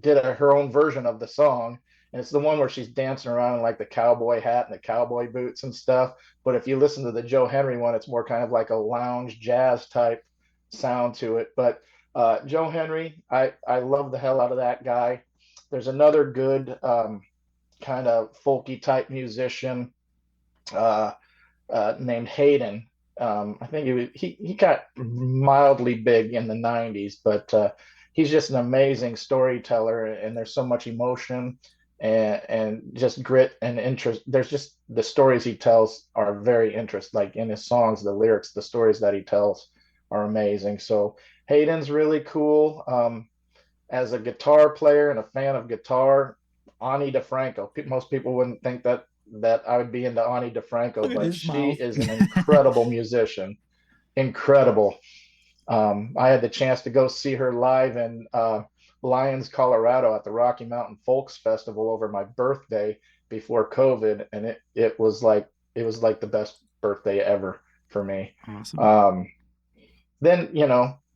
[SPEAKER 4] did her own version of the song, and it's the one where she's dancing around in like the cowboy hat and the cowboy boots and stuff. But if you listen to the Joe Henry one, it's more kind of like a lounge jazz type sound to it. But Joe Henry, I love the hell out of that guy. There's another good kind of folky type musician uh, named Hayden. I think he got mildly big in the 90s, but he's just an amazing storyteller, and there's so much emotion and just grit and interest. There's just the stories he tells are very interesting. Like in his songs, the lyrics, the stories that he tells are amazing. So Hayden's really cool. As a guitar player and a fan of guitar, Ani DeFranco. Most people wouldn't think that I would be into Ani DeFranco,
[SPEAKER 3] Look at
[SPEAKER 4] but
[SPEAKER 3] his
[SPEAKER 4] she
[SPEAKER 3] mouth.
[SPEAKER 4] is an incredible musician. Incredible. I had the chance to go see her live in Lyons, Colorado at the Rocky Mountain Folks Festival over my birthday before COVID, and it was like the best birthday ever for me.
[SPEAKER 1] Awesome.
[SPEAKER 4] Then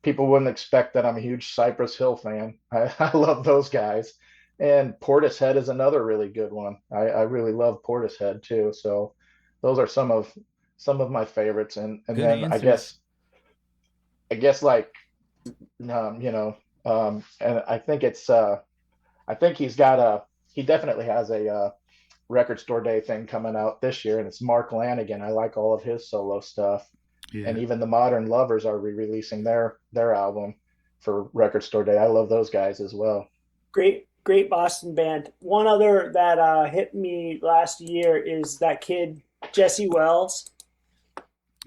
[SPEAKER 4] people wouldn't expect that I'm a huge Cypress Hill fan. I love those guys. And Portishead is another really good one. I really love Portishead too. So those are some of my favorites. And
[SPEAKER 3] Good
[SPEAKER 4] then
[SPEAKER 3] answers.
[SPEAKER 4] I guess like and I think he definitely has a record store day thing coming out this year, and it's Mark Lanigan. I like all of his solo stuff. And
[SPEAKER 1] Yeah.
[SPEAKER 4] even the Modern Lovers are re-releasing their album for Record Store Day. I love those guys as well.
[SPEAKER 2] Great Boston band. One other that hit me last year is that kid Jesse Wells.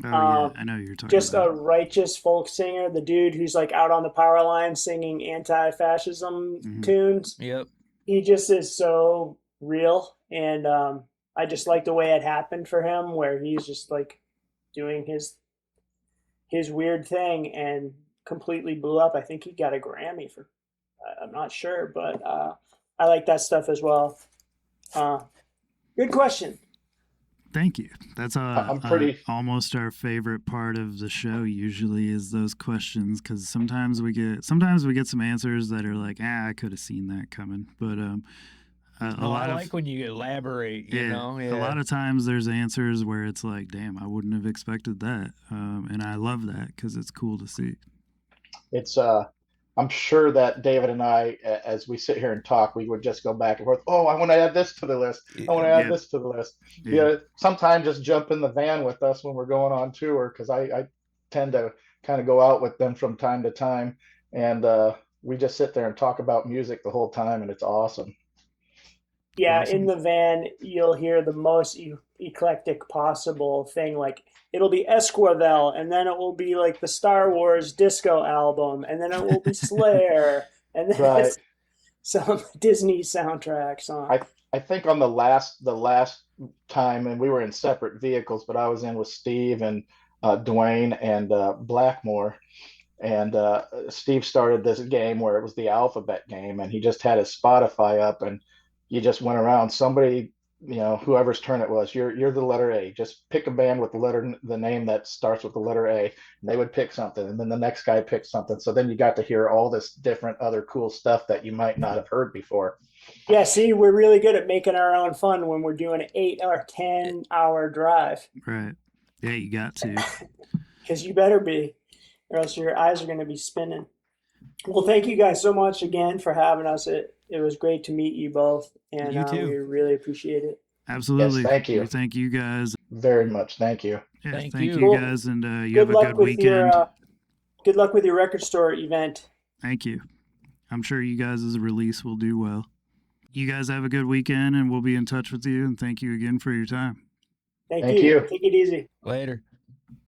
[SPEAKER 1] Oh yeah, I know who you're talking
[SPEAKER 2] Just a
[SPEAKER 1] about.
[SPEAKER 2] righteous folk singer. The dude who's like out on the power line singing anti-fascism
[SPEAKER 1] Mhm.
[SPEAKER 2] tunes.
[SPEAKER 3] Yep.
[SPEAKER 2] He just is so real, and I just like the way it happened for him, where he's just like doing his weird thing and completely blew up. I think he got a Grammy for. I'm not sure, but I like that stuff as well. Good question.
[SPEAKER 1] Thank you. That's
[SPEAKER 4] I'm pretty.
[SPEAKER 1] almost our favorite part of the show. Usually is those questions, because sometimes we get some answers that are like, I could have seen that coming. But a lot
[SPEAKER 3] I
[SPEAKER 1] of
[SPEAKER 3] like when you elaborate. You know,
[SPEAKER 1] a lot of times there's answers where it's like, damn, I wouldn't have expected that, and I love that because it's cool to see.
[SPEAKER 4] It's I'm sure that David and I, as we sit here and talk, we would just go back and forth. Oh, I want to add this to the list. I want to add
[SPEAKER 1] Yep.
[SPEAKER 4] this to the list.
[SPEAKER 1] Yeah.
[SPEAKER 4] Yeah. Sometimes just jump in the van with us when we're going on tour, because I tend to kind of go out with them from time to time, and we just sit there and talk about music the whole time, and it's awesome.
[SPEAKER 2] Yeah,
[SPEAKER 1] Awesome.
[SPEAKER 2] in the van, you'll hear the most eclectic possible thing. Like it'll be Esquivel, and then it will be like the Star Wars disco album, and then it will be Slayer, and then
[SPEAKER 4] Right.
[SPEAKER 2] it's some Disney soundtrack song.
[SPEAKER 4] I think on the last time, and we were in separate vehicles, but I was in with Steve and Dwayne and Blackmore, and Steve started this game where it was the alphabet game, and he just had his Spotify up, and you just went around. Somebody, whoever's turn it was, you're the letter A. Just pick a band with the name that starts with the letter A, and they would pick something, and then the next guy picked something. So then you got to hear all this different other cool stuff that you might not have heard before.
[SPEAKER 2] Yeah, see, we're really good at making our own fun when we're doing an 8 or 10 hour drive.
[SPEAKER 1] Right. Yeah, you got to.
[SPEAKER 2] Because you better be, or else your eyes are going to be spinning. Well, thank you guys so much again for having us. It was great to meet you both, and
[SPEAKER 3] You too.
[SPEAKER 2] we really appreciate it.
[SPEAKER 1] Absolutely.
[SPEAKER 4] Yes, thank you.
[SPEAKER 1] We thank you guys.
[SPEAKER 4] Very much. Thank you.
[SPEAKER 1] Yeah,
[SPEAKER 3] Thank
[SPEAKER 1] thank
[SPEAKER 3] you.
[SPEAKER 1] you
[SPEAKER 2] Cool.
[SPEAKER 1] guys, and you have a good
[SPEAKER 2] with
[SPEAKER 1] weekend.
[SPEAKER 2] good luck with your record store event.
[SPEAKER 1] Thank you. I'm sure you guys' release will do well. You guys have a good weekend, and we'll be in touch with you. And thank you again for your time.
[SPEAKER 2] Thank
[SPEAKER 4] Thank
[SPEAKER 2] you.
[SPEAKER 4] you.
[SPEAKER 2] Take it easy.
[SPEAKER 3] Later.